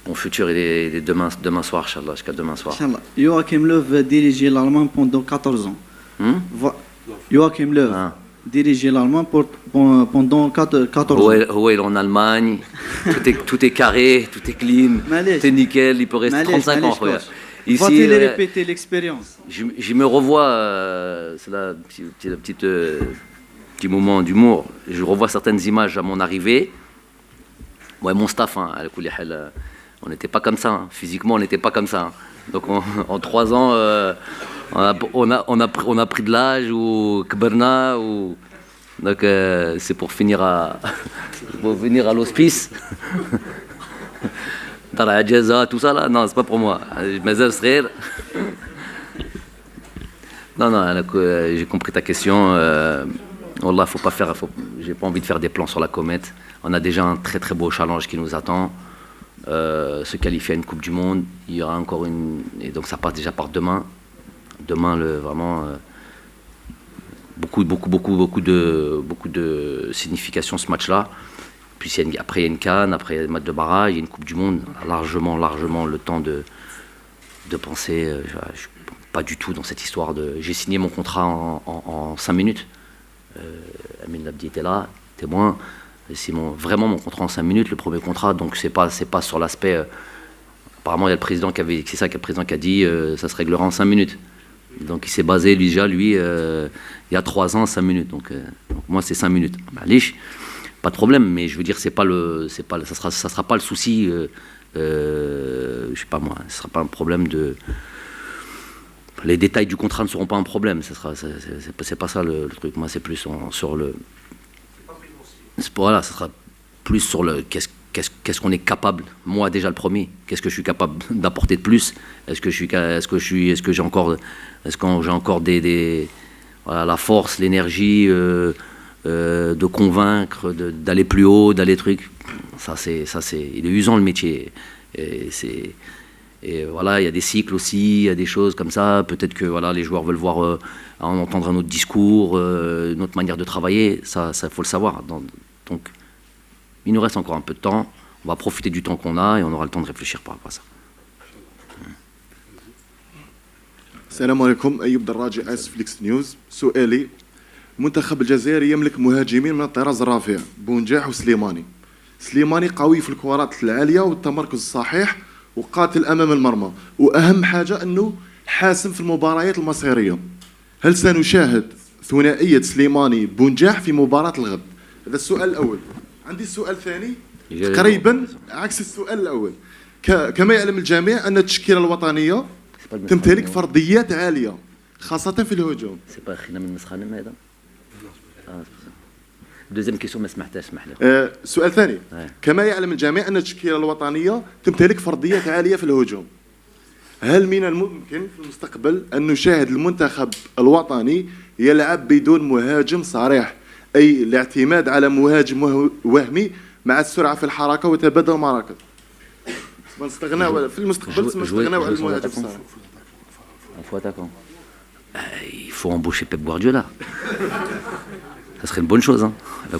Mon futur il est demain soir, Inch'Allah, jusqu'à demain soir. Inch'Allah. Joachim Löw va diriger l'Allemagne pendant 14 ans. Joachim Löw diriger l'Allemagne pendant 14 ans. Il est en Allemagne, tout est carré, tout est clean, tout est nickel, il peut rester 35 ans. Ici, va-t-il répéter l'expérience? Je me revois, c'est la petit moment d'humour, je revois certaines images à mon arrivée. Moi et mon staff, on n'était pas comme ça, hein. Physiquement on n'était pas comme ça. Hein. Donc en 3 ans, on a pris de l'âge, ou kberna, ou donc c'est pour finir à l'hospice. Dans la jaza, tout ça là, non, c'est pas pour moi. Non, j'ai compris ta question. Wallah, j'ai pas envie de faire des plans sur la comète. On a déjà un très très beau challenge qui nous attend. Se qualifier à une Coupe du Monde, il y aura encore et donc ça passe déjà par demain. Demain, vraiment beaucoup de signification ce match-là. Puis après il y a une CAN, après il y a le match de barrage, il y a une Coupe du Monde, largement le temps de penser. Je suis pas du tout dans cette histoire j'ai signé mon contrat en 5 minutes. Amin Labdi était là, témoin. C'est vraiment mon contrat en 5 minutes, le premier contrat, donc c'est pas sur l'aspect. Apparemment, il y a le président qui a dit ça se réglera en 5 minutes. Donc il s'est basé il y a 3 ans, 5 minutes. Donc moi c'est 5 minutes. Pas de problème, mais je veux dire ça sera pas le souci. Je sais pas moi, ce sera pas un problème de. Les détails du contrat ne seront pas un problème. C'est pas ça le truc. Moi c'est plus sur le. Voilà, ça sera plus sur le qu'est-ce qu'on est capable. Moi déjà le premier, qu'est-ce que je suis capable d'apporter de plus. Est-ce que j'ai encore voilà, la force, l'énergie de convaincre, d'aller plus haut, d'aller truc. Il est usant le métier. Et voilà, il y a des cycles aussi, il y a des choses comme ça. Peut-être que voilà, les joueurs veulent entendre un autre discours, une autre manière de travailler. Ça faut le savoir. Donc, il nous reste encore un peu de temps. On va profiter du temps qu'on a et on aura le temps de réfléchir par rapport à ça. السلام عليكم. أيوب دراجي اس فليكس نيوز. سؤالي: المنتخب الجزائري يملك مهاجمين من الطراز الرفيع، بونجاح وسليماني. سليماني قوي في الكرات العالية والتمركز الصحيح وقاتل أمام المرمى، وأهم حاجة أنه حاسم في المباريات المصيرية. هل سنشاهد ثنائية سليماني بونجاح في مباراة الغد؟ هذا السؤال الأول. عندي السؤال الثاني قريبا عكس السؤال الأول. كما يعلم الجميع أن التشكيلة الوطنية تمتلك فرضيات عالية خاصة في الهجوم. Deuxième question, ما سمحتهاش، اسمح لي. السؤال الثاني: كما يعلم الجميع أن التشكيلة الوطنية تمتلك فرضيات عالية في الهجوم. هل من الممكن في المستقبل أن نشاهد المنتخب الوطني يلعب بدون مهاجم صريح، أي الاعتماد على مهاجم وهمي مع السرعة في الحركة وتبادل المراكز؟ نستغنى في المستقبل نستغنى على المهاجم الصريح. Il faut embaucher Pep Guardiola. Ça serait une bonne chose, hein, mais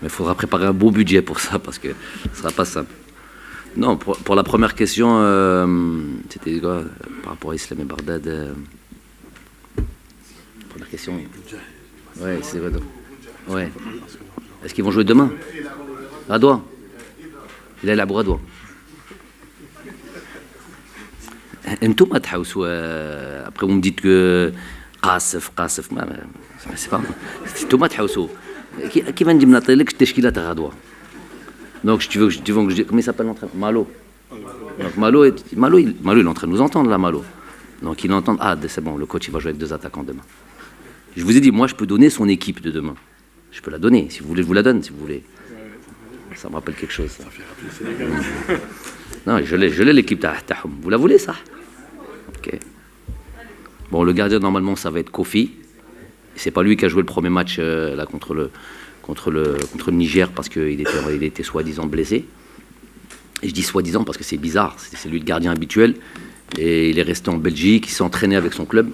il faudra préparer un beau budget pour ça, parce que ce ne sera pas simple. Non, pour la première question, c'était quoi par rapport à Islam et Bardad. Première question. Ouais, c'est vrai. Ouais. Est-ce qu'ils vont jouer demain? Radoua. Il est là pour Radoua. Après vous me dites que Qasef, C'est pas. C'est Thomas Hausso. Qui va me dire que tu es غدوة. Donc, tu veux que je dise. Comment il s'appelle l'entraîneur? Malo. Donc, Malo, il est en train de nous entendre là, Malo. Donc, il entend. Ah, c'est bon, le coach, il va jouer avec 2 attaquants demain. Je vous ai dit, moi, je peux donner son équipe de demain. Je peux la donner. Si vous voulez, je vous la donne, si vous voulez. Ça me rappelle quelque chose, ça. Non, je l'ai l'équipe Tahom. Vous la voulez, ça? Ok. Bon, le gardien, normalement, ça va être Kofi. C'est pas lui qui a joué le premier match là, contre le Niger parce qu'il était soi-disant blessé. Et je dis soi-disant parce que c'est bizarre. C'est lui le gardien habituel. Et il est resté en Belgique, il s'est entraîné avec son club.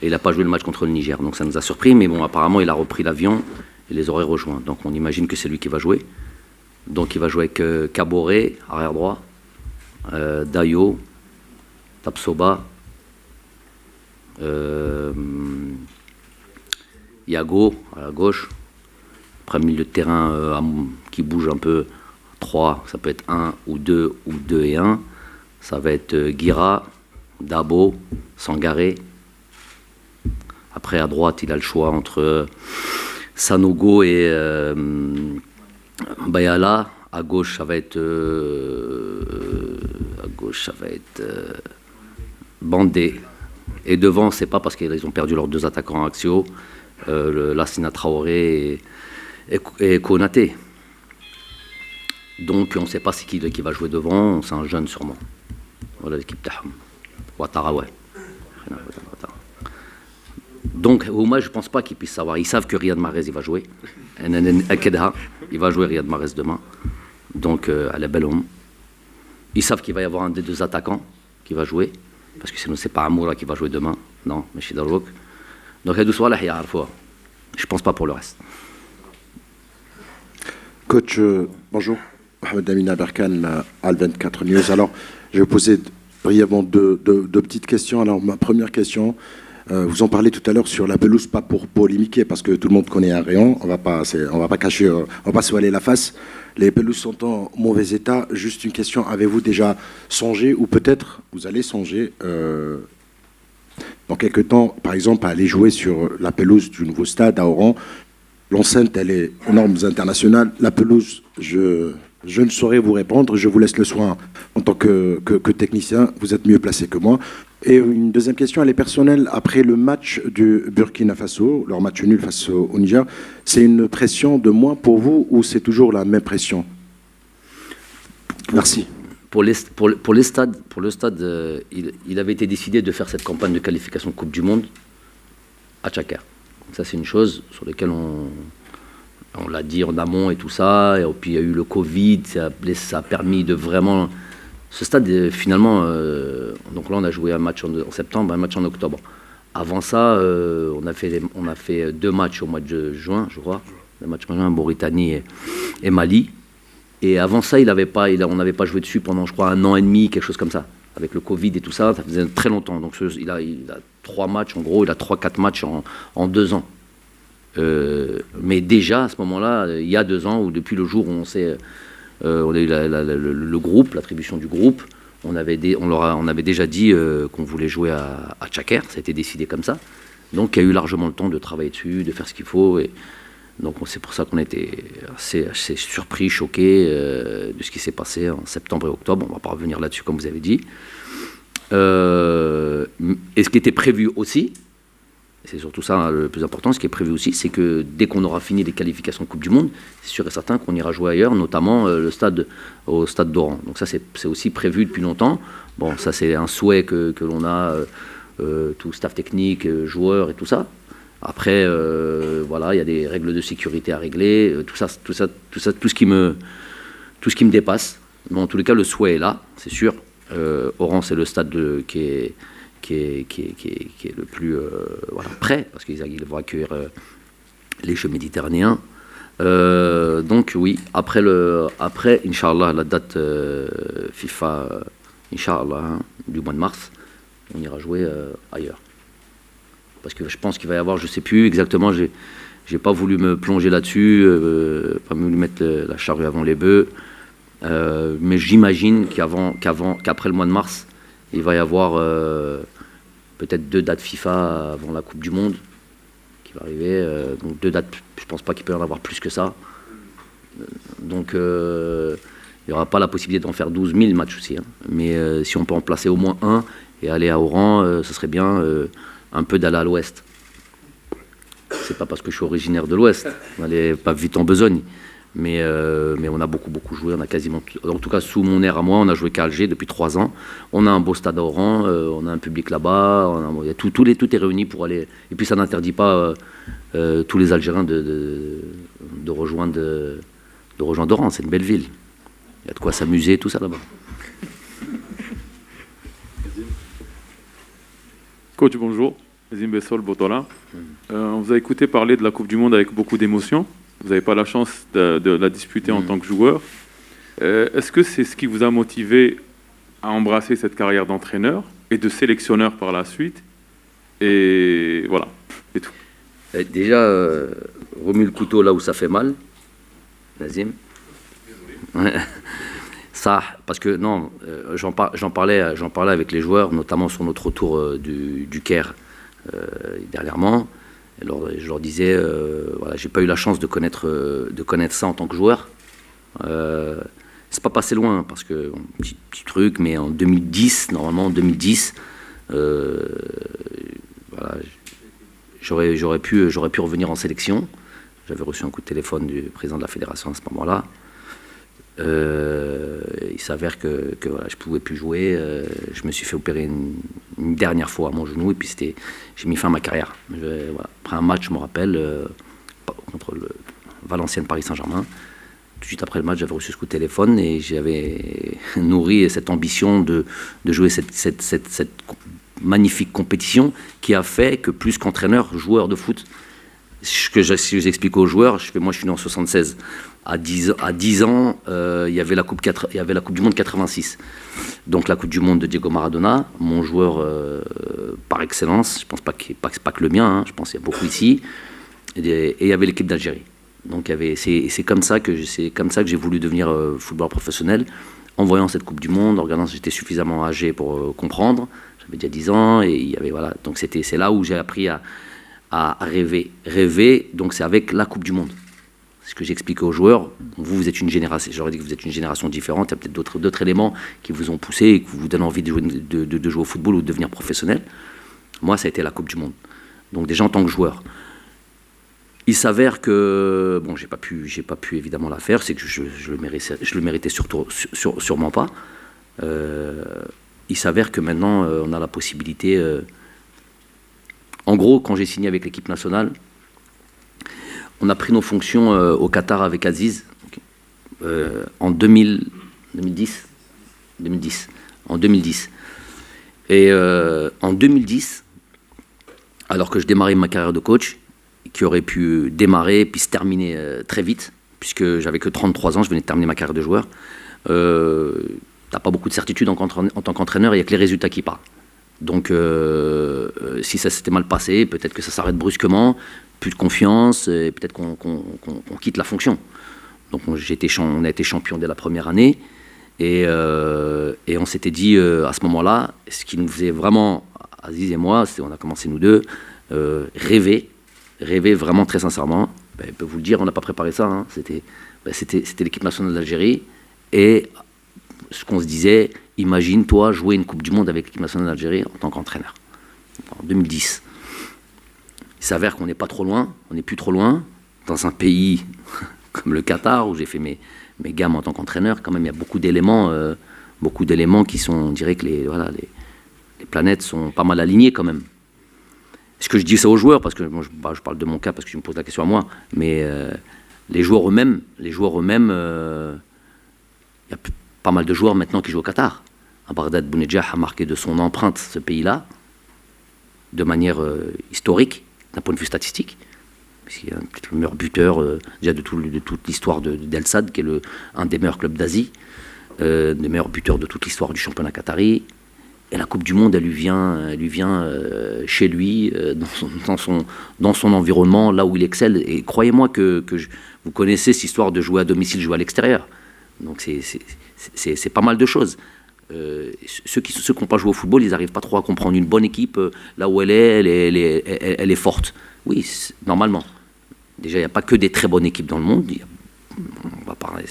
Et il n'a pas joué le match contre le Niger. Donc ça nous a surpris. Mais bon, apparemment, il a repris l'avion et les aurait rejoints. Donc on imagine que c'est lui qui va jouer. Donc il va jouer avec Kaboré, arrière droit, Dayo, Tapsoba, Yago à la gauche. Après, milieu de terrain qui bouge un peu, 3, ça peut être 1 ou 2 ou 2 et 1. Ça va être Guira, Dabo, Sangaré. Après, à droite, il a le choix entre Sanogo et Bayala. À gauche, ça va être Bandé. Et devant, c'est pas parce qu'ils ont perdu leurs 2 attaquants axiaux, Lassina Traoré et Konaté. Donc, on ne sait pas c'est qui va jouer devant. C'est un jeune sûrement. Voilà l'équipe Tahom. Ouattara, ouais. Donc, moi, je ne pense pas qu'ils puissent savoir. Ils savent que Riyad Mahrez, il va jouer. Il va jouer Riyad Mahrez demain. Donc, à la belle homme. Ils savent qu'il va y avoir un des 2 attaquants qui va jouer. Parce que sinon, ce n'est pas Amoura qui va jouer demain. Non, mais chez Darouk. Donc, je ne pense pas pour le reste. Coach, bonjour. Mohamed Amina Berkan, Al24 News. Alors, je vais poser brièvement deux petites questions. Alors, ma première question, vous en parlez tout à l'heure sur la pelouse, pas pour polémiquer, parce que tout le monde connaît un rayon. On va pas cacher, on va pas se voiler la face. Les pelouses sont en mauvais état. Juste une question, avez-vous déjà songé, ou peut-être vous allez songer, dans quelques temps, par exemple, à aller jouer sur la pelouse du nouveau stade à Oran? L'enceinte, elle est aux normes internationales. La pelouse, je ne saurais vous répondre. Je vous laisse le soin en tant que technicien. Vous êtes mieux placé que moi. Et une deuxième question, elle est personnelle. Après le match du Burkina Faso, leur match nul face au Niger, c'est une pression de moins pour vous ou c'est toujours la même pression? Merci. Pour le stade, il avait été décidé de faire cette campagne de qualification Coupe du Monde à Tchakar. Ça, c'est une chose sur laquelle on l'a dit en amont et tout ça. Et puis, il y a eu le Covid. Ça a permis de vraiment... Ce stade, finalement... donc là, on a joué un match en septembre, un match en octobre. Avant ça, on a fait 2 matchs au mois de juin, je crois. 2 matchs en juin, Mauritanie et Mali. Et avant ça, on n'avait pas joué dessus pendant, je crois, 1 an et demi, quelque chose comme ça. Avec le Covid et tout ça, ça faisait très longtemps. Donc il a 3 matchs, en gros, il a 3-4 matchs en 2 ans. Mais déjà, à ce moment-là, il y a 2 ans, ou depuis le jour où on a eu le groupe, l'attribution du groupe, on avait déjà dit qu'on voulait jouer à Tchakar, ça a été décidé comme ça. Donc il y a eu largement le temps de travailler dessus, de faire ce qu'il faut. Et donc c'est pour ça qu'on était assez surpris, choqués de ce qui s'est passé en septembre et octobre. On ne va pas revenir là-dessus comme vous avez dit. Et ce qui était prévu aussi, c'est surtout ça le plus important, ce qui est prévu aussi, c'est que dès qu'on aura fini les qualifications Coupe du Monde, c'est sûr et certain qu'on ira jouer ailleurs, notamment au stade d'Oran. Donc ça, c'est aussi prévu depuis longtemps. Bon, ça, c'est un souhait que l'on a, tout staff technique, joueurs et tout ça. Après, voilà, il y a des règles de sécurité à régler, tout ce qui me dépasse. Mais en tous les cas, le souhait est là, c'est sûr. Oran, c'est le stade qui est le plus prêt, parce qu'ils vont accueillir les Jeux méditerranéens. Donc oui, après Inch'Allah, la date FIFA, Inch'Allah, du mois de mars, on ira jouer ailleurs. Parce que je pense qu'il va y avoir, je ne sais plus exactement, j'ai pas voulu me plonger là-dessus, pas voulu mettre la charrue avant les bœufs, mais j'imagine qu'après le mois de mars, il va y avoir peut-être 2 dates FIFA avant la Coupe du Monde qui va arriver. Donc 2 dates, je ne pense pas qu'il peut y en avoir plus que ça. Donc il n'y aura pas la possibilité d'en faire 12 000 matchs aussi. Hein. Mais si on peut en placer au moins un et aller à Oran, ce serait bien un peu d'aller à l'ouest. C'est pas parce que je suis originaire de l'ouest, on n'allait pas vite en besogne. Mais on a beaucoup joué, on a quasiment, en tout cas sous mon air à moi, on a joué qu'à Alger depuis 3 ans. On a un beau stade à Oran, on a un public là-bas, tout est réuni pour aller. Et puis ça n'interdit pas tous les Algériens de rejoindre Oran, c'est une belle ville. Il y a de quoi s'amuser, tout ça là-bas. Coach, bonjour. Azim Bessol, Botola. On vous a écouté parler de la Coupe du Monde avec beaucoup d'émotion. Vous n'avez pas la chance de la disputer en tant que joueur. Est-ce que c'est ce qui vous a motivé à embrasser cette carrière d'entraîneur et de sélectionneur par la suite? Et voilà, c'est tout. Déjà, remue le couteau là où ça fait mal. Nazim. Ça, parce que non, j'en parlais avec les joueurs, notamment sur notre retour du Caire dernièrement. Alors, je leur disais, voilà, j'ai pas eu la chance de connaître ça en tant que joueur. C'est pas passé loin parce que bon, petit truc, mais en 2010, normalement en 2010, voilà, j'aurais pu revenir en sélection. J'avais reçu un coup de téléphone du président de la fédération à ce moment-là. Il s'avère que voilà, je ne pouvais plus jouer. Je me suis fait opérer une dernière fois à mon genou et puis j'ai mis fin à ma carrière. Voilà. Après un match, je me rappelle, contre le Valenciennes Paris Saint-Germain. Tout de suite après le match, j'avais reçu ce coup de téléphone et j'avais nourri cette ambition de jouer cette magnifique compétition qui a fait que plus qu'entraîneur, joueur de foot, si je explique aux joueurs, moi je suis né en 76. À 10 ans, il y avait la Coupe du Monde 86. Donc la Coupe du Monde de Diego Maradona, mon joueur par excellence, je pense pas que le mien, hein, je pense qu'il y a beaucoup ici, et il y avait l'équipe d'Algérie. Donc c'est comme ça que j'ai voulu devenir footballeur professionnel, en voyant cette Coupe du Monde, en regardant, j'étais suffisamment âgé pour comprendre, j'avais déjà 10 ans, et il y avait, voilà, donc c'est là où j'ai appris à rêver. Rêver, donc c'est avec la Coupe du Monde. Ce que j'expliquais aux joueurs, vous êtes une génération, j'aurais dit que vous êtes une génération différente, il y a peut-être d'autres éléments qui vous ont poussé et qui vous donnent envie de jouer au football ou de devenir professionnel. Moi, ça a été la Coupe du Monde. Donc déjà en tant que joueur. Il s'avère que, bon, j'ai pas pu évidemment la faire, c'est que je le méritais sûrement pas. Il s'avère que maintenant, on a la possibilité... en gros, quand j'ai signé avec l'équipe nationale, on a pris nos fonctions au Qatar avec Aziz en 2010. En 2010. Et en 2010, alors que je démarrais ma carrière de coach, qui aurait pu démarrer puis se terminer très vite, puisque j'avais que 33 ans, je venais de terminer ma carrière de joueur, t'as pas beaucoup de certitude en tant qu'entraîneur, il n'y a que les résultats qui parlent. Donc si ça s'était mal passé, peut-être que ça s'arrête brusquement, plus de confiance, et peut-être qu'on quitte la fonction. Donc on a été champion dès la première année, et on s'était dit à ce moment-là, ce qui nous faisait vraiment, Aziz et moi, on a commencé nous deux, rêver vraiment très sincèrement. Je peux vous le dire, on n'a pas préparé ça, hein. C'était l'équipe nationale d'Algérie, et ce qu'on se disait, imagine toi jouer une Coupe du Monde avec l'équipe nationale d'Algérie en tant qu'entraîneur, en 2010. Il s'avère qu'on n'est pas trop loin, on n'est plus trop loin, dans un pays comme le Qatar, où j'ai fait mes gammes en tant qu'entraîneur. Quand même, il y a beaucoup d'éléments qui sont, on dirait que les planètes sont pas mal alignées quand même. Est-ce que je dis ça aux joueurs, parce que moi, je parle de mon cas parce que tu me poses la question à moi, mais les joueurs eux-mêmes, il y a pas mal de joueurs maintenant qui jouent au Qatar. Bardad Bounedjah a marqué de son empreinte ce pays-là, de manière historique, d'un point de vue statistique, puisqu'il est peut-être le meilleur buteur déjà de toute l'histoire d'El Sadd, qui est un des meilleurs clubs d'Asie, des meilleurs buteurs de toute l'histoire du championnat qatari. Et la Coupe du Monde, elle lui vient chez lui, dans son environnement, là où il excelle. Et croyez-moi que vous connaissez cette histoire de jouer à domicile, jouer à l'extérieur. Donc c'est pas mal de choses. ceux qui n'ont pas joué au football, ils n'arrivent pas trop à comprendre. Une bonne équipe, là où elle est forte. Oui, normalement. Déjà, il n'y a pas que des très bonnes équipes dans le monde. On va parler,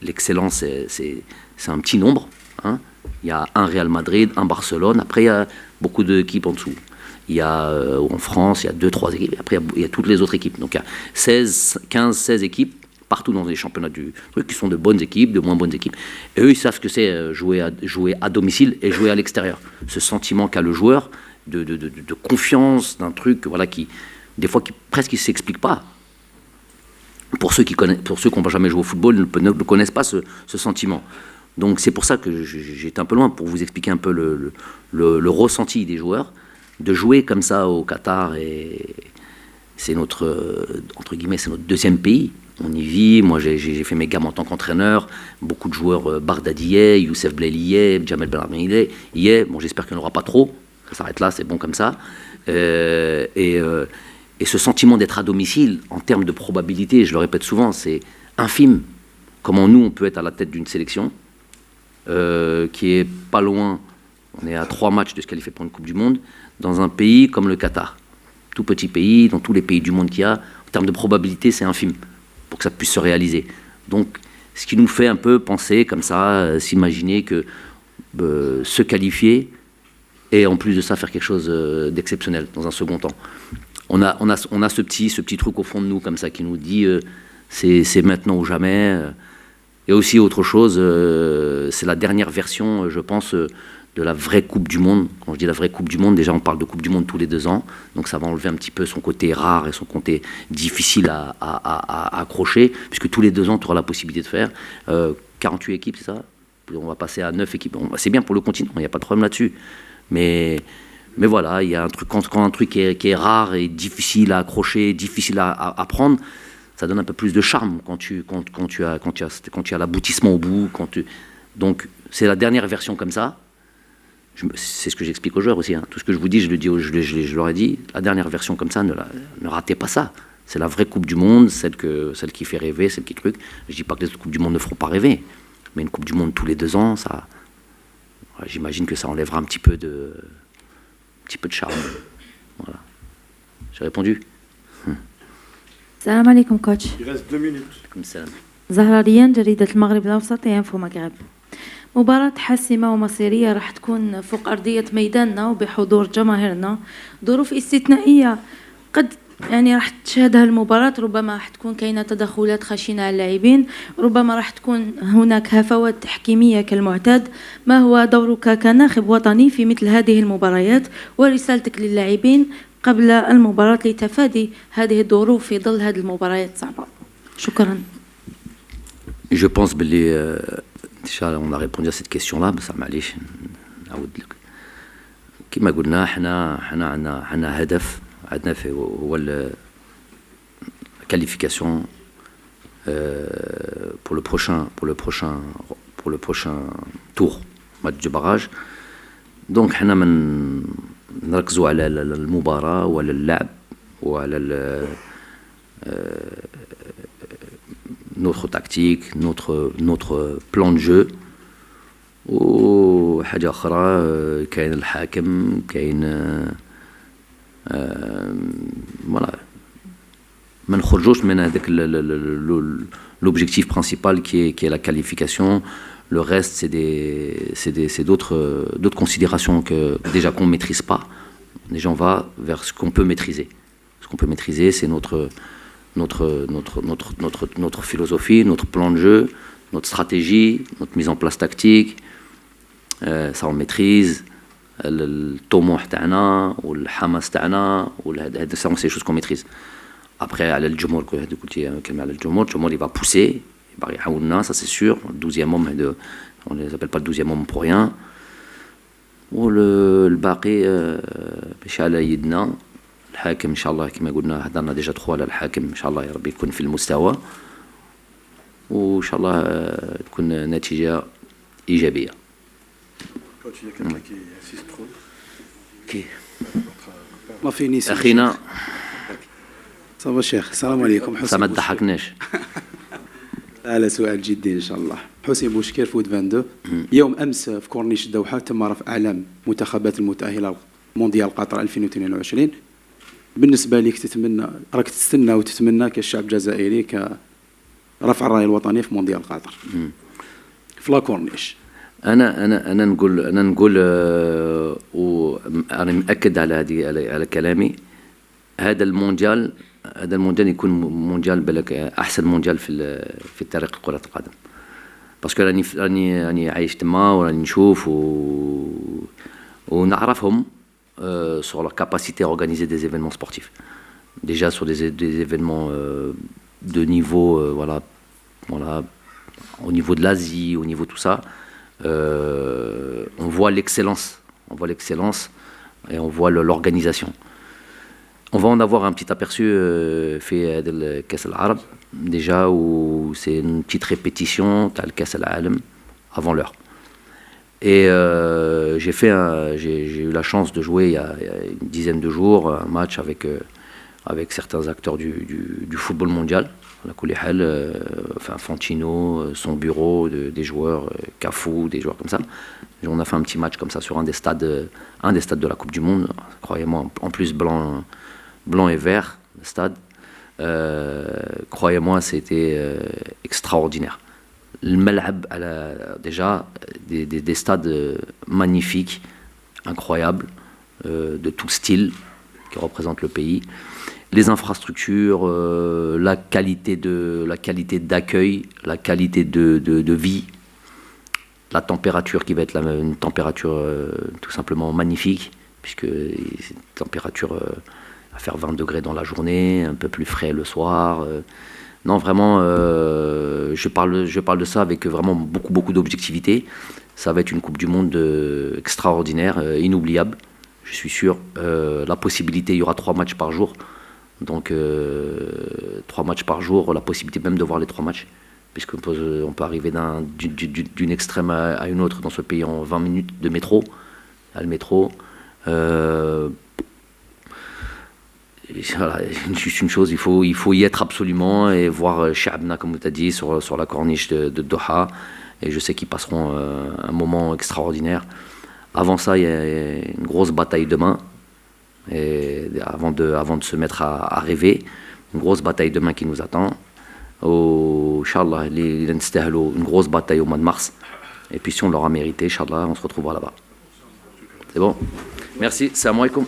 l'excellence, c'est un petit nombre. Hein. Il y a un Real Madrid, un Barcelone. Après, il y a beaucoup d'équipes en dessous. Il y a en France, il y a 2-3 équipes. Après, il y a toutes les autres équipes. Donc, il y a 15-16 équipes partout dans les championnats du truc qui sont de bonnes équipes, de moins bonnes équipes. Et eux, ils savent ce que c'est jouer à domicile et jouer à l'extérieur. Ce sentiment qu'a le joueur de confiance, d'un truc, voilà, qui des fois presque ne s'explique pas. Pour ceux qui n'ont jamais joué au football, ne connaissent pas ce sentiment. Donc c'est pour ça que j'étais un peu loin pour vous expliquer un peu le ressenti des joueurs de jouer comme ça au Qatar. Et c'est notre, entre guillemets, c'est notre deuxième pays. On y vit. Moi, j'ai fait mes gammes en tant qu'entraîneur. Beaucoup de joueurs, Bardadi y est, Youssef Blaili y est, Jamel Belrami y est. Bon, j'espère qu'il n'y en aura pas trop. Ça s'arrête là, c'est bon comme ça. Et ce sentiment d'être à domicile, en termes de probabilité, je le répète souvent, c'est infime. Comment nous, on peut être à la tête d'une sélection qui est pas loin, on est à 3 matchs de se qualifier pour une Coupe du Monde, dans un pays comme le Qatar. Tout petit pays, dans tous les pays du monde qu'il y a, en termes de probabilité, c'est infime, pour que ça puisse se réaliser. Donc, ce qui nous fait un peu penser comme ça, s'imaginer que se qualifier, et en plus de ça, faire quelque chose d'exceptionnel dans un second temps. On a ce petit truc au fond de nous comme ça qui nous dit c'est maintenant ou jamais. Et aussi autre chose, c'est la dernière version, je pense, de la vraie Coupe du Monde. Quand je dis la vraie Coupe du Monde, déjà on parle de Coupe du Monde tous les 2 ans, donc ça va enlever un petit peu son côté rare et son côté difficile à accrocher, puisque tous les 2 ans tu auras la possibilité de faire 48 équipes, c'est ça? On va passer à 9 équipes. C'est bien pour le continent, il n'y a pas de problème là-dessus. Mais voilà, il y a un truc, quand un truc qui est rare et difficile à accrocher, difficile à prendre, ça donne un peu plus de charme quand tu as l'aboutissement au bout. Donc c'est la dernière version comme ça. C'est ce que j'explique aux joueurs aussi. Hein. Tout ce que je vous dis, je leur ai dit. La dernière version comme ça, ne ratez pas ça. C'est la vraie Coupe du Monde, celle qui fait rêver, celle qui truc. Je dis pas que les autres Coupes du Monde ne feront pas rêver, mais une Coupe du Monde tous les 2 ans, ça, j'imagine que ça enlèvera un petit peu de charme. Voilà. J'ai répondu. السلام عليكم كوتش. Il reste 2 minutes. Comme ça. زهرة ريان جريدة المغرب الأوسط ينفو مغرب. مباراة حاسمة ومصيرية راح تكون فوق أرضية ميداننا وبحضور جماهيرنا. ظروف استثنائية قد يعني راح تشهدها المباراة، ربما راح تكون كاينة تدخلات خشنة على اللاعبين، ربما راح تكون هناك هفوات تحكيمية كالمعتاد. ما هو دورك كناخب وطني في مثل هذه المباريات ورسالتك للاعبين قبل المباراة لتفادي هذه الظروف في ظل هذه المباريات الصعبة؟ شكرا. Je pense que déjà on a répondu à cette question-là, بس معليش نعاود لك. كما قلنا احنا عندنا هدف هو qualification pour le prochain tour match de barrage. Donc حنا نركزوا على المباراة وعلى اللعب وعلى notre tactique, notre plan de jeu. وحاجة أخرى كاين الحاكم كاين voilà. ما نخرجوش من هذاك l'objectif principal qui est la qualification. Le reste, c'est d'autres considérations que déjà qu'on ne maîtrise pas. Déjà, on va vers ce qu'on peut maîtriser. Ce qu'on peut maîtriser, c'est notre philosophie, notre plan de jeu, notre stratégie, notre mise en place tactique. Ça, on maîtrise. Le طموح تاعنا والحماس تاعنا وهذا ça c'est des choses qu'on maîtrise. Après على الجمهور قلتي كلمه على الجمهور il va pousser يبغى يعاوننا, ça c'est sûr. Le 12e homme, on ne les appelle pas le 12e homme pour rien. والباقي باش على يدنا الحاكم ان شاء الله كما قلنا هضرنا ديجا 3 على الحاكم ان شاء الله يا ربي يكون في المستوى وان شاء الله تكون نتيجه ايجابيه. ما فيني اخينا صباح الشيخ السلام عليكم. ما تضحكناش. لا سؤال جدي ان شاء الله. حسين بوشكير فود 22. يوم امس في كورنيش الدوحه تم رفع اعلام منتخبات المتاهله مونديال قطر 2022. بالنسبه لك تتمنى راك تستنى وتتمنى كالشعب الجزائري كرفع الرايه الوطنيه في مونديال قطر في لا كورنيش. انا نقول وانا مأكد على كلامي. هذا المونديال يكون مونديال بالك احسن مونديال في تاريخ كرة القدم. باسكو راني عايش تما وراني نشوف ونعرفهم sur leur capacité à organiser des événements sportifs. Déjà sur des événements de niveau voilà au niveau de l'Asie, au niveau de tout ça, on voit l'excellence et on voit l'organisation. On va en avoir un petit aperçu fait de Kass al-Arab, déjà où c'est une petite répétition de Kass al-Alam avant l'heure. Et j'ai eu la chance de jouer il y a une dizaine de jours un match avec certains acteurs du football mondial. Enfin Fantino, son bureau, des joueurs, Cafou, des joueurs comme ça. Et on a fait un petit match comme ça sur un des stades de la Coupe du Monde. Croyez-moi, en plus blanc et vert, le stade. Croyez-moi, c'était extraordinaire. Le Malab, déjà, des stades magnifiques, incroyables, de tout style, qui représentent le pays. Les infrastructures, la qualité d'accueil, la qualité de vie, la température qui va être une température tout simplement magnifique, puisque c'est une température à faire 20 degrés dans la journée, un peu plus frais le soir. Non, vraiment, je parle de ça avec vraiment beaucoup d'objectivité. Ça va être une Coupe du Monde extraordinaire, inoubliable, je suis sûr. La possibilité, il y aura 3 matchs par jour. Donc 3 matchs par jour, la possibilité même de voir les 3 matchs, puisqu'on peut arriver d'une extrême à une autre dans ce pays en 20 minutes de métro, à le métro. Voilà, juste une chose, il faut y être absolument et voir Cha'abna, comme tu as dit, sur la corniche de Doha. Et je sais qu'ils passeront un moment extraordinaire. Avant ça, il y a une grosse bataille demain. Et avant de se mettre à rêver, une grosse bataille demain qui nous attend. Inch'Allah, une grosse bataille au mois de mars. Et puis si on l'aura mérité, Inch'Allah, on se retrouvera là-bas. C'est bon? Merci, salam alaikum.